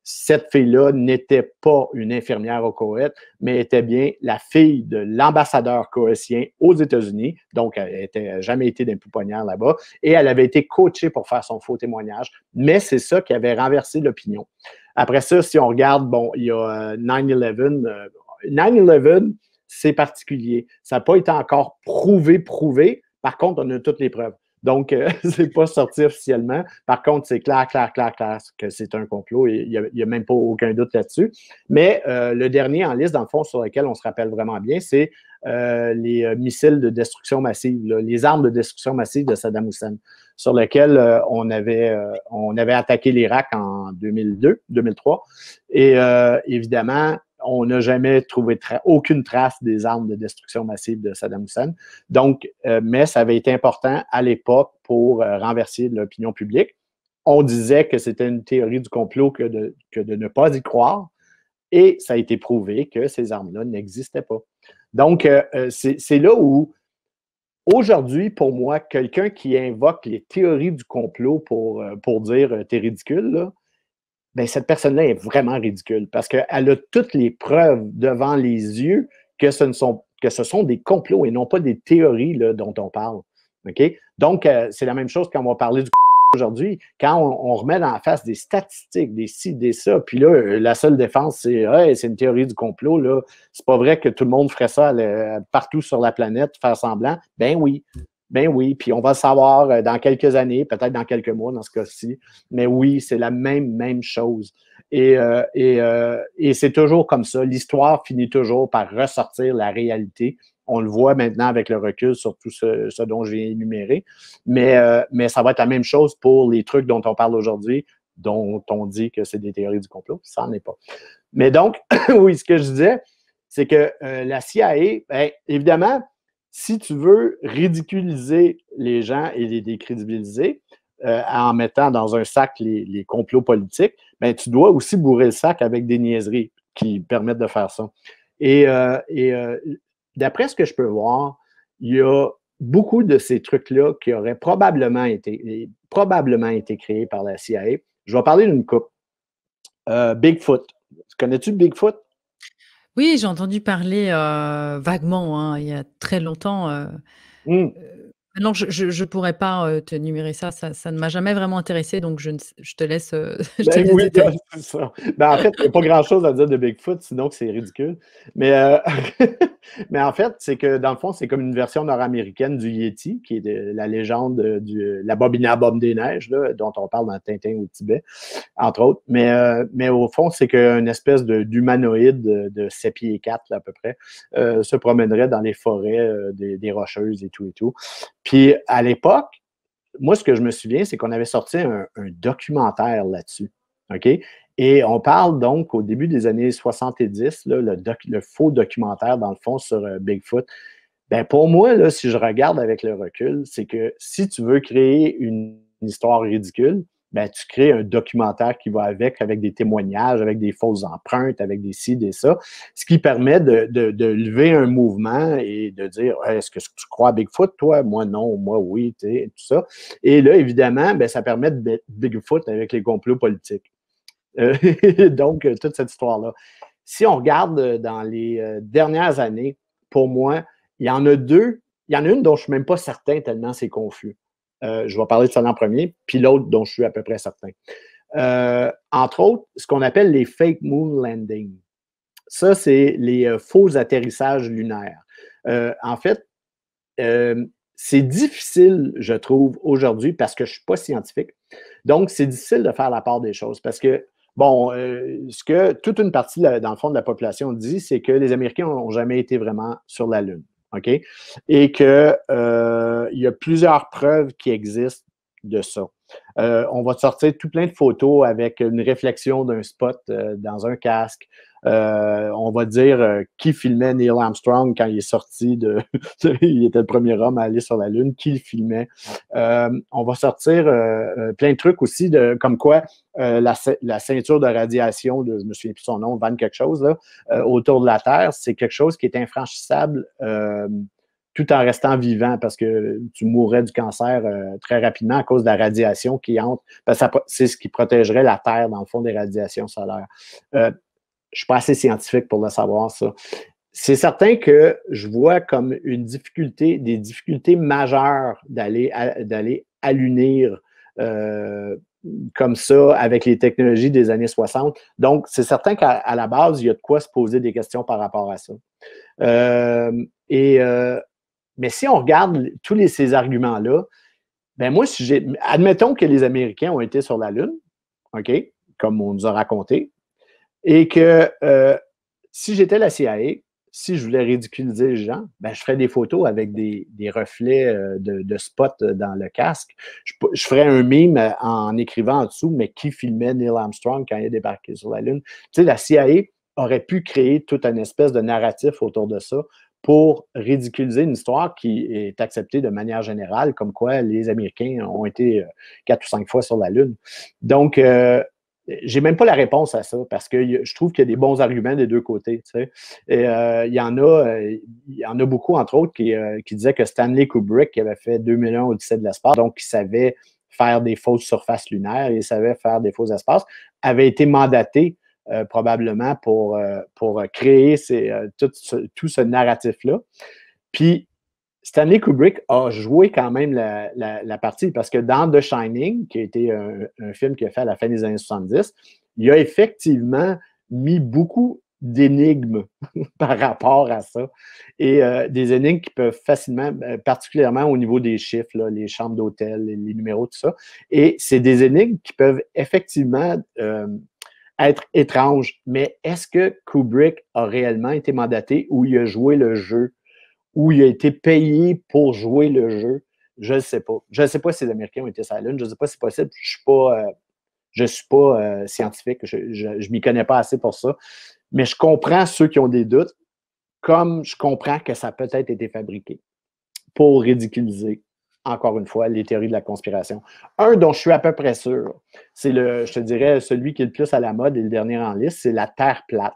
Cette fille-là n'était pas une infirmière au Koweït, mais était bien la fille de l'ambassadeur koweïtien aux États-Unis. Donc, elle n'a jamais été d'un pouponnière là-bas. Et elle avait été coachée pour faire son faux témoignage. Mais c'est ça qui avait renversé l'opinion. Après ça, si on regarde, bon, il y a 9/11. 9/11, c'est particulier. Ça n'a pas été encore prouvé. Par contre, on a toutes les preuves. Donc, c'est pas sorti officiellement. Par contre, c'est clair que c'est un complot et il n'y a même pas aucun doute là-dessus. Mais le dernier en liste, dans le fond, sur lequel on se rappelle vraiment bien, c'est les missiles de destruction massive, là, les armes de destruction massive de Saddam Hussein, sur lesquelles on avait attaqué l'Irak en 2002, 2003. Et évidemment, on n'a jamais trouvé aucune trace des armes de destruction massive de Saddam Hussein. Donc, mais ça avait été important à l'époque pour renverser l'opinion publique. On disait que c'était une théorie du complot que de ne pas y croire. Et ça a été prouvé que ces armes-là n'existaient pas. Donc, c'est là où, aujourd'hui, pour moi, quelqu'un qui invoque les théories du complot pour dire t'es ridicule, là, ben, cette personne-là est vraiment ridicule parce qu'elle a toutes les preuves devant les yeux que ce sont des complots et non pas des théories là, dont on parle. OK? Donc, c'est la même chose quand on va parler du aujourd'hui. Quand on remet dans la face des statistiques, des ci, des ça, puis là, la seule défense, c'est hey, c'est une théorie du complot. Là. C'est pas vrai que tout le monde ferait ça partout sur la planète, faire semblant. Ben oui. Ben oui, puis on va le savoir dans quelques années, peut-être dans quelques mois dans ce cas-ci. Mais oui, c'est la même chose. Et c'est toujours comme ça. L'histoire finit toujours par ressortir la réalité. On le voit maintenant avec le recul sur tout ce dont j'ai énuméré. Mais ça va être la même chose pour les trucs dont on parle aujourd'hui, dont on dit que c'est des théories du complot. Ça n'en est pas. Mais donc, oui, ce que je disais, c'est que la CIA, ben, évidemment, si tu veux ridiculiser les gens et les décrédibiliser en mettant dans un sac les complots politiques, ben, tu dois aussi bourrer le sac avec des niaiseries qui permettent de faire ça. Et d'après ce que je peux voir, il y a beaucoup de ces trucs-là qui auraient probablement été créés par la CIA. Je vais parler d'une coupe. Bigfoot. Connais-tu Bigfoot? Oui, j'ai entendu parler, vaguement, hein, il y a très longtemps, Mm. maintenant je pourrais pas, te numérer ça, ça ne m'a jamais vraiment intéressée donc je te laisse, je te Ben laisse oui, détailler. c'est ça. Ben, en fait, il n'y a pas grand-chose à dire de Bigfoot, sinon que c'est ridicule. Mais, mais en fait, c'est que dans le fond, c'est comme une version nord-américaine du Yeti, qui est la légende la Bobina Bob des Neiges, là, dont on parle dans Tintin au Tibet, entre autres. Mais au fond, c'est qu'une espèce d'humanoïde de 7 pieds et 4, là, à peu près, se promènerait dans les forêts des Rocheuses et tout et tout. Puis à l'époque, moi, ce que je me souviens, c'est qu'on avait sorti un documentaire là-dessus. OK? Et on parle donc au début des années 70, là, le faux documentaire, dans le fond, sur Bigfoot. Ben, pour moi, là, si je regarde avec le recul, c'est que si tu veux créer une histoire ridicule, ben, tu crées un documentaire qui va avec des témoignages, avec des fausses empreintes, avec des ci, des ça, ce qui permet de lever un mouvement et de dire hey, est-ce que tu crois à Bigfoot, toi? Moi, non, moi, oui, tu sais, tout ça. Et là, évidemment, ben, ça permet de mettre Bigfoot avec les complots politiques. Donc, toute cette histoire-là. Si on regarde dans les dernières années, pour moi, il y en a deux. Il y en a une dont je ne suis même pas certain tellement c'est confus. Je vais parler de ça en premier, puis l'autre dont je suis à peu près certain. Entre autres, ce qu'on appelle les fake moon landing. Ça, c'est les faux atterrissages lunaires. En fait, c'est difficile, je trouve, aujourd'hui, parce que je ne suis pas scientifique. Donc, c'est difficile de faire la part des choses parce que, bon, ce que toute une partie, dans le fond, de la population dit, c'est que les Américains n'ont jamais été vraiment sur la Lune. OK? Et qu'il y a plusieurs preuves qui existent de ça. On va te sortir tout plein de photos avec une réflexion d'un spot dans un casque. On va dire qui filmait Neil Armstrong quand il est sorti de... il était le premier homme à aller sur la Lune, qui le filmait. On va sortir plein de trucs aussi, comme quoi la ceinture de radiation, je ne me souviens plus son nom, Van quelque chose, là, autour de la Terre, c'est quelque chose qui est infranchissable tout en restant vivant parce que tu mourrais du cancer très rapidement à cause de la radiation qui entre. C'est ce qui protégerait la Terre, dans le fond, des radiations solaires. Je ne suis pas assez scientifique pour le savoir, ça. C'est certain que je vois comme des difficultés majeures d'aller allunir comme ça avec les technologies des années 60. Donc, c'est certain qu'à la base, il y a de quoi se poser des questions par rapport à ça. Mais si on regarde tous ces arguments-là, ben moi, admettons que les Américains ont été sur la Lune, OK, comme on nous a raconté, et que si j'étais la CIA, si je voulais ridiculiser les gens, ben je ferais des photos avec des reflets de spots dans le casque. Je ferais un meme en écrivant en dessous, mais qui filmait Neil Armstrong quand il a débarqué sur la Lune? Tu sais, la CIA aurait pu créer toute une espèce de narratif autour de ça pour ridiculiser une histoire qui est acceptée de manière générale, comme quoi les Américains ont été 4 ou 5 fois sur la Lune. Donc, j'ai même pas la réponse à ça parce que je trouve qu'il y a des bons arguments des deux côtés. Tu sais. Et, il y en a beaucoup, entre autres, qui disaient que Stanley Kubrick, qui avait fait 2001 Odyssée de l'espace, donc qui savait faire des fausses surfaces lunaires, il savait faire des faux espaces, avait été mandaté probablement pour créer tout ce narratif-là. Puis, Stanley Kubrick a joué quand même la partie parce que dans The Shining, qui a été un film qu'il a fait à la fin des années 70, il a effectivement mis beaucoup d'énigmes par rapport à ça. Et des énigmes qui peuvent facilement, particulièrement au niveau des chiffres, là, les chambres d'hôtel, les numéros, tout ça. Et c'est des énigmes qui peuvent effectivement être étranges. Mais est-ce que Kubrick a réellement été mandaté ou il a joué le jeu? Où il a été payé pour jouer le jeu, je ne sais pas. Je ne sais pas si les Américains ont été sur la Lune, je ne sais pas si c'est possible. Je ne suis pas scientifique, je ne m'y connais pas assez pour ça. Mais je comprends ceux qui ont des doutes, comme je comprends que ça a peut-être été fabriqué pour ridiculiser, encore une fois, les théories de la conspiration. Un dont je suis à peu près sûr, c'est je te dirais, celui qui est le plus à la mode et le dernier en liste, c'est la Terre plate.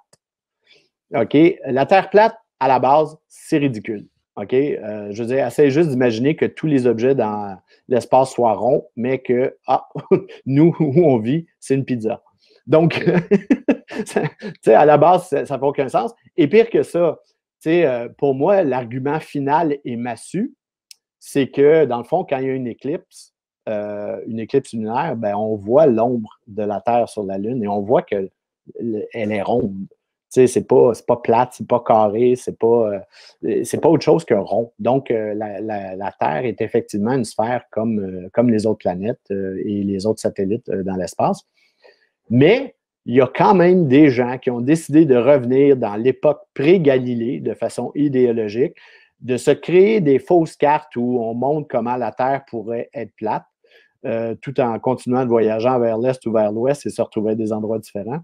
OK? La Terre plate, à la base, c'est ridicule. OK? Je veux dire, essaye juste d'imaginer que tous les objets dans l'espace soient ronds, mais que, nous, où on vit, c'est une pizza. Donc, tu sais, à la base, ça n'a aucun sens. Et pire que ça, tu sais, pour moi, l'argument final et massu, c'est que, dans le fond, quand il y a une éclipse lunaire, ben, on voit l'ombre de la Terre sur la Lune et on voit qu'elle est ronde. Tu sais, c'est pas plate, c'est pas carré, c'est pas autre chose que rond. Donc, la Terre est effectivement une sphère comme les autres planètes et les autres satellites dans l'espace. Mais il y a quand même des gens qui ont décidé de revenir dans l'époque pré-Galilée de façon idéologique, de se créer des fausses cartes où on montre comment la Terre pourrait être plate, tout en continuant de voyager vers l'Est ou vers l'Ouest et se retrouver à des endroits différents.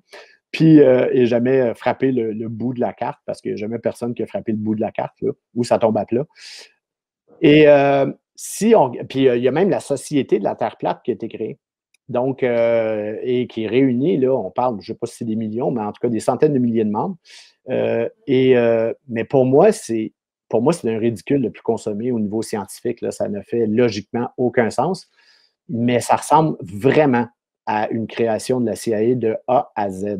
Puis, et jamais frapper le bout de la carte, parce qu'il n'y a jamais personne qui a frappé le bout de la carte, là, où ça tombe à plat. Et puis, il y a même la Société de la Terre plate qui a été créée. Donc, et qui est réunie, là, on parle, je ne sais pas si c'est des millions, mais en tout cas des centaines de milliers de membres. Mais pour moi, c'est un ridicule le plus consommé au niveau scientifique. Là, ça ne fait logiquement aucun sens. Mais ça ressemble vraiment à une création de la CIA de A à Z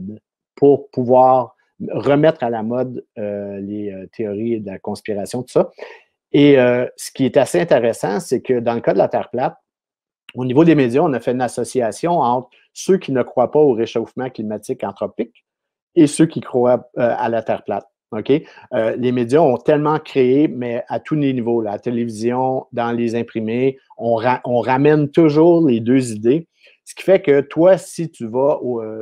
pour pouvoir remettre à la mode les théories de la conspiration, tout ça. Et ce qui est assez intéressant, c'est que dans le cas de la Terre plate, au niveau des médias, on a fait une association entre ceux qui ne croient pas au réchauffement climatique anthropique et ceux qui croient à la Terre plate. OK? Les médias ont tellement créé, mais à tous les niveaux, la télévision, dans les imprimés, on ramène toujours les deux idées. Ce qui fait que toi, si tu vas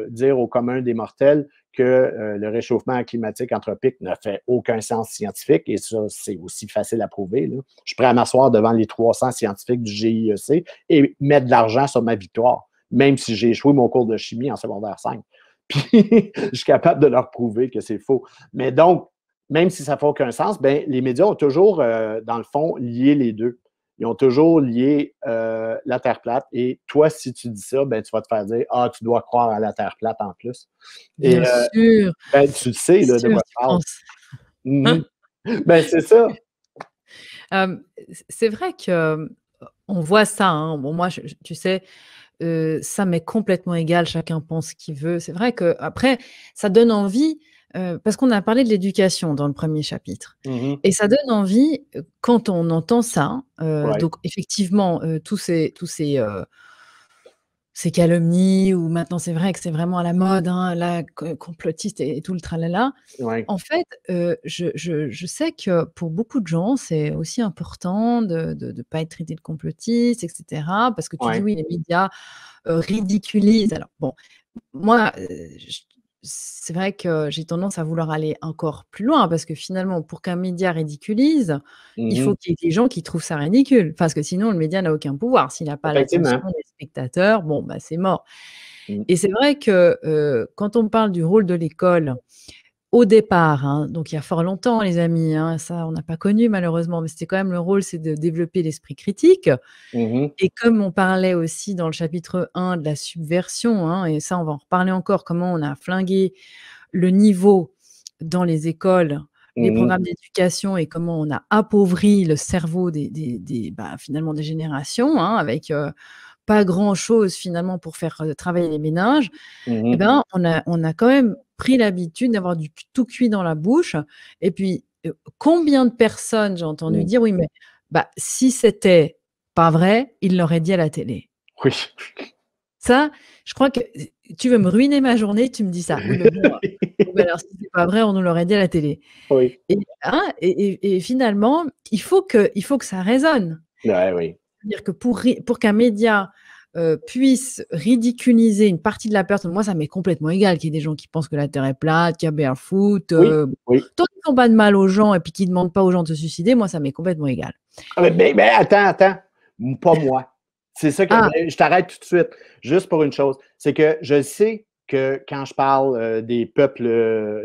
dire au commun des mortels que le réchauffement climatique anthropique ne fait aucun sens scientifique, et ça, c'est aussi facile à prouver, là. Je suis prêt à m'asseoir devant les 300 scientifiques du GIEC et mettre de l'argent sur ma victoire, même si j'ai échoué mon cours de chimie en secondaire 5. Puis, je suis capable de leur prouver que c'est faux. Mais donc, même si ça ne fait aucun sens, ben, les médias ont toujours, dans le fond, lié les deux. Ils ont toujours lié la Terre plate. Et toi, si tu dis ça, ben, tu vas te faire dire « Ah, tu dois croire à la Terre plate en plus. » Et Bien sûr, ben, tu le sais bien là, de sûr, quoi tu je parle. penses. Mhm. Ben, c'est ça. C'est vrai que on voit ça, hein. Bon, moi, tu sais, ça m'est complètement égal, chacun pense ce qu'il veut. C'est vrai qu'après, ça donne envie, parce qu'on a parlé de l'éducation dans le premier chapitre Mhm. et ça donne envie, quand on entend ça, Ouais. donc effectivement, ces calomnies ou maintenant c'est vrai que c'est vraiment à la mode, hein, la complotiste et tout le tralala. Ouais. En fait, je sais que pour beaucoup de gens, c'est aussi important de pas être traité de complotiste et cetera, parce que tu dis: Ouais. «Oui, les médias, ridiculisent». Alors bon, moi, c'est vrai que j'ai tendance à vouloir aller encore plus loin parce que finalement, pour qu'un média ridiculise, il faut Mhm. qu'il y ait des gens qui trouvent ça ridicule, parce que sinon le média n'a aucun pouvoir. S'il n'a pas l'attention Effectivement. des spectateurs, bon, bah, c'est mort. Mhm. Et c'est vrai que, quand on parle du rôle de l'école, au départ, hein, donc il y a fort longtemps les amis, hein, ça on n'a pas connu malheureusement, mais c'était quand même le rôle, c'est de développer l'esprit critique. Mhm. Et comme on parlait aussi dans le chapitre 1 de la subversion, hein, et ça on va en reparler encore, comment on a flingué le niveau dans les écoles, les Mhm. programmes d'éducation et comment on a appauvri le cerveau finalement des générations, hein, avec, pas grand-chose finalement pour faire, travailler les ménages. Et Mhm. ben, on a quand même pris l'habitude d'avoir du tout cuit dans la bouche et puis, combien de personnes j'ai entendu Mhm. dire: «Oui, mais bah, si c'était pas vrai, ils l'auraient dit à la télé». Oui. Ça, je crois que tu veux me ruiner ma journée, tu me dis ça. Oui, mais bon, oui, mais alors si c'est pas vrai, on nous l'aurait dit à la télé Oui. et hein et finalement, il faut que ça résonne. Ouais, oui. C'est-à-dire que pour qu'un média, puisse ridiculiser une partie de la personne, moi ça m'est complètement égal qu'il y ait des gens qui pensent que la terre est plate, qu'il y a barefoot, Oui. Oui. tant qu'ils font pas de mal aux gens et puis qu'ils demandent pas aux gens de se suicider, moi ça m'est complètement égal. Ah, mais attends. Pas moi. C'est ça que Ah! ben, je t'arrête tout de suite, juste pour une chose. C'est que je sais que quand je parle des peuples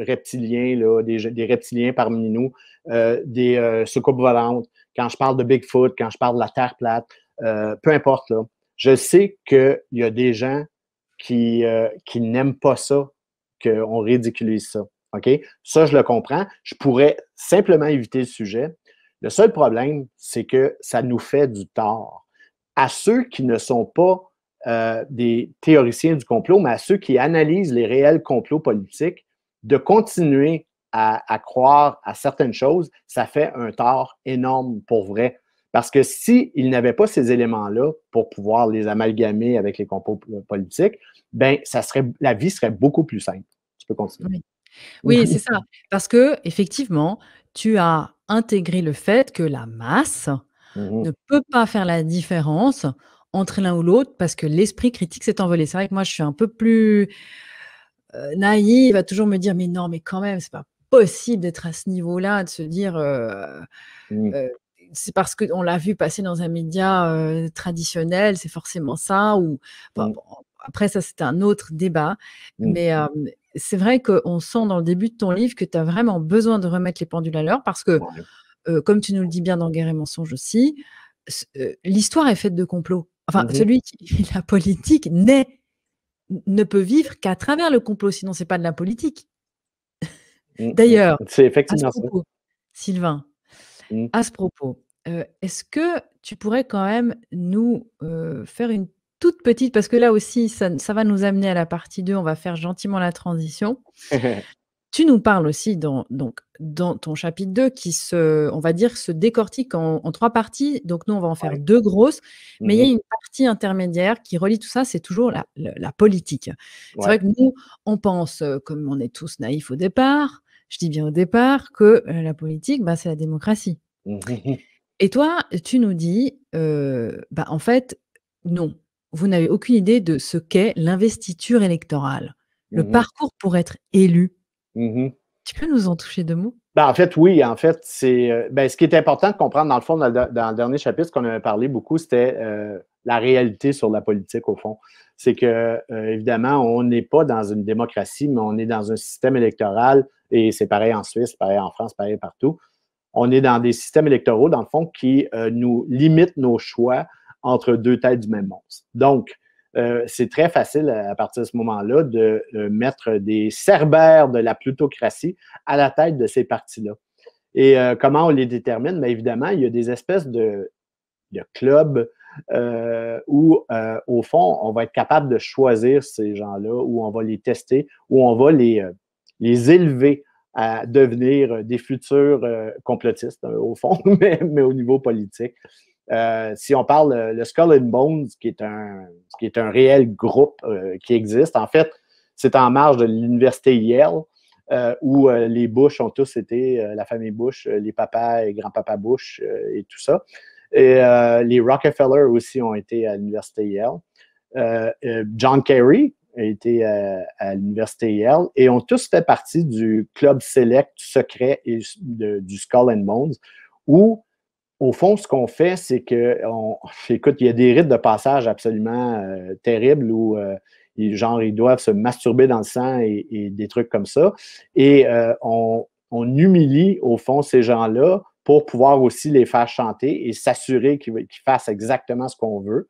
reptiliens, là, des reptiliens parmi nous, des soucoupes volantes, quand je parle de Bigfoot, quand je parle de la Terre plate, peu importe, là, je sais qu'il y a des gens qui n'aiment pas ça, qu'on ridiculise ça. OK? Ça, je le comprends. Je pourrais simplement éviter le sujet. Le seul problème, c'est que ça nous fait du tort. À ceux qui ne sont pas des théoriciens du complot, mais à ceux qui analysent les réels complots politiques, de continuer à croire à certaines choses, ça fait un tort énorme pour vrai. Parce que s'ils n'avaient pas ces éléments-là pour pouvoir les amalgamer avec les complots politiques, ben, la vie serait beaucoup plus simple. Tu peux continuer. Oui. Oui, c'est ça. Parce qu'effectivement, tu as intégré le fait que la masse Mhm. ne peut pas faire la différence entre l'un ou l'autre parce que l'esprit critique s'est envolé. C'est vrai que moi, je suis un peu plus, naïve à toujours me dire: «Mais non, mais quand même, c'est pas possible d'être à ce niveau-là», de se dire, Mhm. heu, c'est parce qu'on l'a vu passer dans un média, traditionnel, c'est forcément ça ou enfin Mhm. bon, après ça, c'est un autre débat. Mhm. Mais, c'est vrai qu'on sent dans le début de ton livre que tu as vraiment besoin de remettre les pendules à l'heure parce que, Ouais. comme tu nous le dis bien dans Guerre et mensonge aussi, l'histoire est faite de complots. Enfin, Mhm. celui qui la politique ne peut vivre qu'à travers le complot, sinon c'est pas de la politique. Mhm. D'ailleurs, C'est à ce effectivement ça. propos, Sylvain, Mhm. à ce propos, est-ce que tu pourrais quand même nous, faire une toute petite parce que là aussi ça va nous amener à la partie 2. On va faire gentiment la transition. Tu nous parles aussi dans ton chapitre 2 qui on va dire, se décortique en 3 parties. Donc nous, on va en faire Ouais. 2 grosses, mais il y a Mhm. une partie intermédiaire qui relie tout ça, c'est toujours la politique. C'est Ouais. vrai que nous, on pense, comme on est tous naïfs au départ, je dis bien au départ, que, la politique, bah, c'est la démocratie. Mhm. Et toi, tu nous dis, bah, en fait, non, vous n'avez aucune idée de ce qu'est l'investiture électorale, le Mhm. parcours pour être élu. Mhm. Tu peux nous en toucher 2 mots? Ben, en fait, oui. En fait, c'est ben, ce qui est important de comprendre, dans le fond, dans le dernier chapitre, ce qu'on avait parlé beaucoup, c'était la réalité sur la politique, au fond. C'est que, évidemment, on n'est pas dans une démocratie, mais on est dans un système électoral, et c'est pareil en Suisse, pareil en France, pareil partout. On est dans des systèmes électoraux, dans le fond, qui nous limitent nos choix entre deux têtes du même monstre. Donc, c'est très facile à partir de ce moment-là de mettre des cerbères de la plutocratie à la tête de ces partis-là. Et comment on les détermine? Bien, évidemment, il y a des espèces de clubs où, au fond, on va être capable de choisir ces gens-là, où on va les tester, où on va les élever à devenir des futurs complotistes, au fond, mais au niveau politique. Si on parle le Skull and Bones, qui est un réel groupe qui existe, en fait, c'est en marge de l'université Yale, où les Bush ont tous été, la famille Bush, les papas et grands-papas Bush et tout ça. Et les Rockefeller aussi ont été à l'université Yale. John Kerry a été à l'université Yale et ont tous fait partie du club select secret du Skull and Bones, où au fond, ce qu'on fait, c'est que, écoute, il y a des rites de passage absolument terribles où, genre, ils doivent se masturber dans le sang et des trucs comme ça. Et on humilie, au fond, ces gens-là pour pouvoir aussi les faire chanter et s'assurer qu'ils fassent exactement ce qu'on veut.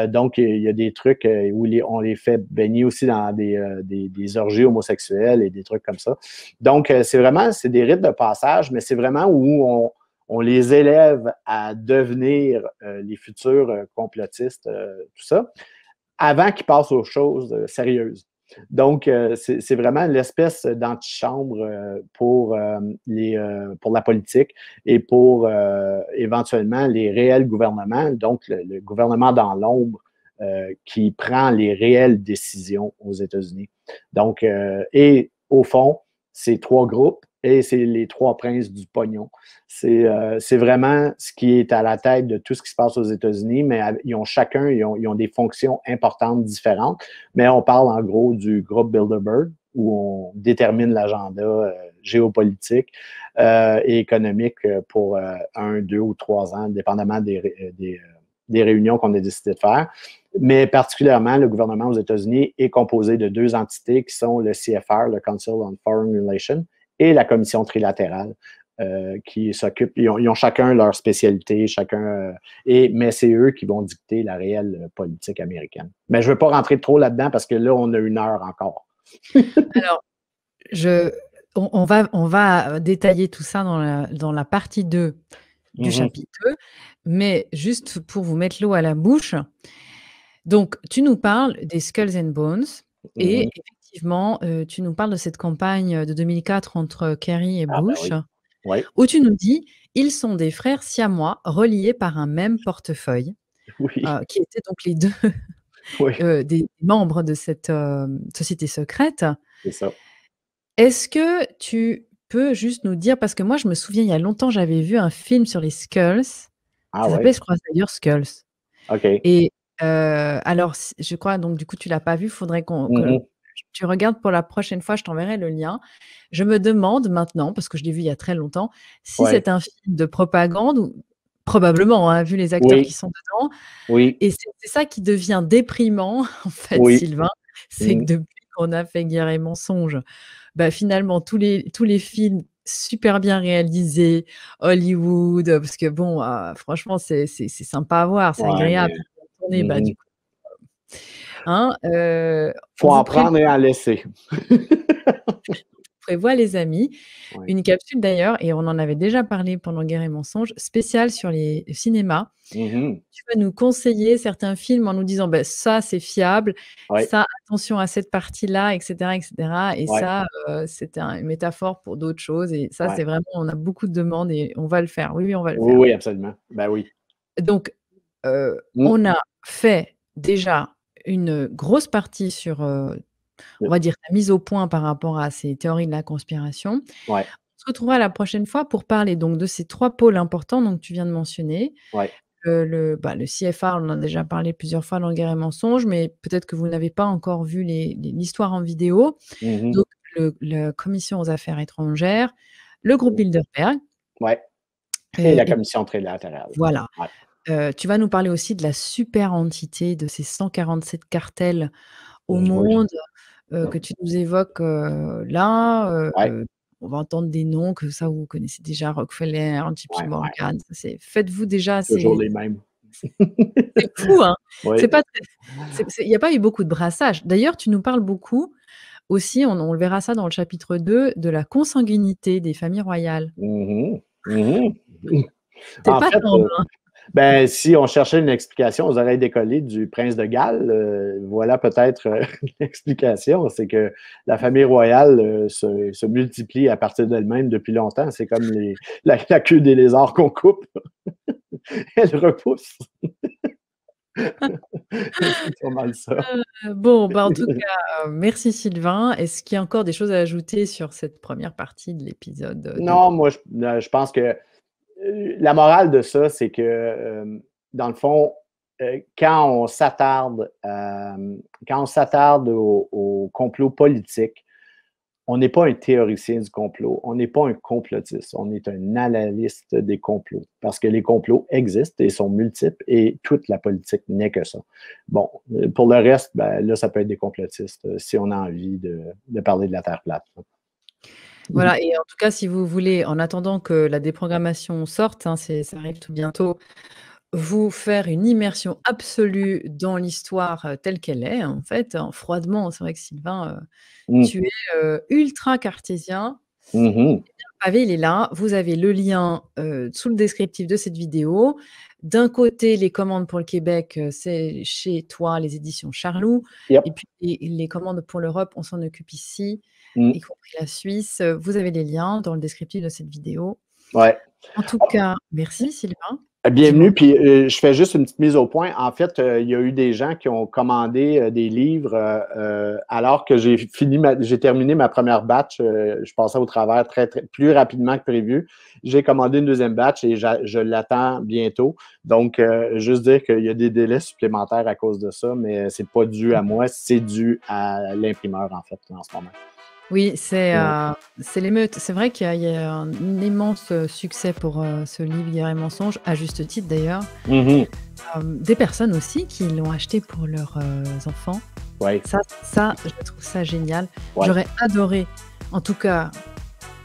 Donc, il y a des trucs où on les fait baigner aussi dans des orgies homosexuelles et des trucs comme ça. Donc, c'est des rites de passage, mais c'est vraiment où on les élève à devenir les futurs complotistes, tout ça, avant qu'ils passent aux choses sérieuses. Donc, c'est vraiment l'espèce d'antichambre pour la politique et pour éventuellement les réels gouvernements, donc le gouvernement dans l'ombre qui prend les réelles décisions aux États-Unis. Donc, et au fond, c'est 3 groupes et c'est les 3 princes du pognon. C'est vraiment ce qui est à la tête de tout ce qui se passe aux États-Unis, mais ils ont des fonctions importantes différentes. Mais on parle en gros du groupe Bilderberg, où on détermine l'agenda géopolitique et économique pour 1, 2 ou 3 ans, dépendamment des réunions qu'on a décidé de faire. Mais particulièrement, le gouvernement aux États-Unis est composé de 2 entités qui sont le CFR, le Council on Foreign Relations, et la Commission trilatérale, qui s'occupent. Ils ont chacun leur spécialité, mais c'est eux qui vont dicter la réelle politique américaine. Mais je ne veux pas rentrer trop là-dedans parce que là, on a 1 heure encore. Alors, on va détailler tout ça dans la partie 2 du chapitre 2, mais juste pour vous mettre l'eau à la bouche. Donc, tu nous parles des Skulls and Bones et effectivement, tu nous parles de cette campagne de 2004 entre Kerry et Ah ben Bush, oui. Oui. où tu nous dis: «Ils sont des frères siamois reliés par un même portefeuille», Oui. qui étaient donc les 2 Oui, des membres de cette, société secrète. c'est ça. Est-ce que tu peux juste nous dire parce que moi je me souviens il y a longtemps, j'avais vu un film sur les Skulls, Ah ça oui? s'appelait je crois d'ailleurs Skulls OK. et alors je crois donc du coup tu l'as pas vu, faudrait que tu regardes pour la prochaine fois, je t'enverrai le lien. Je me demande maintenant, parce que je l'ai vu il y a très longtemps, si Ouais. c'est un film de propagande ou probablement, hein, vu les acteurs qui Oui, sont dedans oui, et c'est ça qui devient déprimant en fait oui. Sylvain, c'est que Mmh. depuis qu'on a fait Guerre et mensonges, bah, finalement tous les films super bien réalisés, Hollywood, parce que bon, franchement c'est sympa à voir, c'est Ouais, agréable mais tourner, bah, du coup, hein, on faut vous en prépare prendre et en laisser. prévoit, les amis, Oui. une capsule d'ailleurs, et on en avait déjà parlé pendant Guerre et mensonges, spéciale sur les cinémas. Mhm. Tu vas nous conseiller certains films en nous disant: «Beh, ça, c'est fiable, Oui, ça, attention à cette partie-là» et cetera et cetera, et oui, ça, c'était une métaphore pour d'autres choses, et ça, oui. c'est vraiment, on a beaucoup de demandes et on va le faire. Oui, oui, on va le Oui, faire. oui, absolument. Ben oui. Donc, Mm. on a fait déjà une grosse partie sur, on va dire, la mise au point par rapport à ces théories de la conspiration. Ouais, On se retrouvera la prochaine fois pour parler donc de ces 3 pôles importants donc que tu viens de mentionner. ouais. Le CFA, on en a déjà parlé plusieurs fois dans Guerre et mensonges, mais peut-être que vous n'avez pas encore vu l'histoire en vidéo. Mhm. Donc le Commission aux affaires étrangères, le groupe Mm. Bilderberg, Ouais. Et la et commission trilatérale. voilà. Ouais. Tu vas nous parler aussi de la super entité de ces 147 cartels au Oui. monde, que tu nous évoques, là. Ouais, On va entendre des noms que ça vous connaissez déjà, Rockefeller, JP ouais, ouais. Morgan, ça c'est, faites-vous déjà Toujours ces, les mêmes. c'est fou, hein? Oui. C'est pas très, il y a pas eu beaucoup de brassage. D'ailleurs, tu nous parles beaucoup aussi, on le verra ça dans le chapitre 2, de la consanguinité des familles royales. Mhm. Mhm. Tu es En pas fait, tendre, hein? ben, si on cherchait une explication aux oreilles décollées du prince de Galles, voilà peut-être l'explication. C'est que la famille royale se multiplie à partir d'elle-même depuis longtemps. C'est comme la queue des lézards qu'on coupe. Elle repousse. C'est pas mal ça. Bon, bah, en tout cas, merci Sylvain. Est-ce qu'il y a encore des choses à ajouter sur cette première partie de l'épisode, 2? Non, moi, je pense que la morale de ça, c'est que, dans le fond, quand on s'attarde au complot politique, on n'est pas un théoricien du complot, on n'est pas un complotiste, on est un analyste des complots. Parce que les complots existent et sont multiples et toute la politique n'est que ça. Bon, pour le reste, ben, là, ça peut être des complotistes si on a envie de parler de la Terre plate. Voilà, et en tout cas, si vous voulez, en attendant que la déprogrammation sorte, hein, ça arrive tout bientôt, vous faire une immersion absolue dans l'histoire, telle qu'elle est, en fait, hein, froidement. C'est vrai que Sylvain, Mm. tu es, ultra cartésien. Mhm. Le pavé, il est là. Vous avez le lien, sous le descriptif de cette vidéo. D'un côté, les commandes pour le Québec, c'est chez toi, les éditions Charlot, et Yep. puis les commandes pour l'Europe, on s'en occupe ici, Mm. y compris la Suisse. Vous avez les liens dans le descriptif de cette vidéo. Ouais. En tout cas, merci Sylvain. Dis-moi. Bienvenue, puis je fais juste une petite mise au point. En fait, il y a eu des gens qui ont commandé des livres alors que j'ai terminé ma première batch. Je passais au travers plus rapidement que prévu. J'ai commandé une deuxième batch et je l'attends bientôt. Donc, juste dire qu'il y a des délais supplémentaires à cause de ça, mais c'est pas dû à moi, c'est dû à l'imprimeur, en fait, en ce moment. Oui, c'est, Ouais. c'est l'émeute. C'est vrai qu'il y a un immense, succès pour, ce livre Guerre et mensonges, à juste titre d'ailleurs. Mhm. Des personnes aussi qui l'ont acheté pour leurs, enfants. Ouais. Ça, je trouve ça génial. Ouais. J'aurais adoré, en tout cas,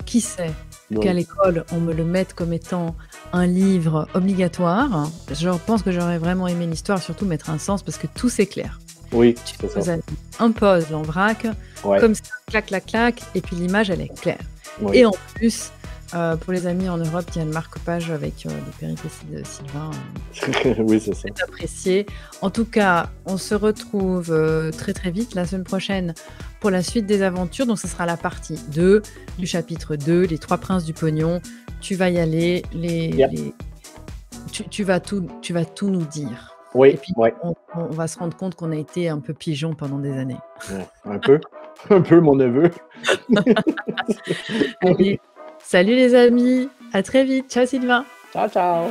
qui sait, Oui. qu'à l'école, on me le mette comme étant un livre obligatoire. Je pense que j'aurais vraiment aimé l'histoire, surtout mettre un sens parce que tout s'éclaire. Oui, Tu c'est poses ça. un puzzle en vrac, Ouais. comme ça, clac, clac, clac, et puis l'image, elle est claire. Oui. Et en plus, pour les amis en Europe, il y a le marque-page avec les péripéties de Sylvain. Oui, c'est ça. C'est apprécié. En tout cas, on se retrouve très très vite la semaine prochaine pour la suite des aventures. Donc, ce sera la partie 2 du chapitre 2, les 3 princes du pognon. Tu vas y aller, Yep. tu vas tout nous dire. Oui, Et puis, oui. on va se rendre compte qu'on a été un peu pigeon pendant des années. Ouais, un peu. Un peu, mon neveu. Allez, salut les amis, à très vite. Ciao Sylvain. Ciao, ciao.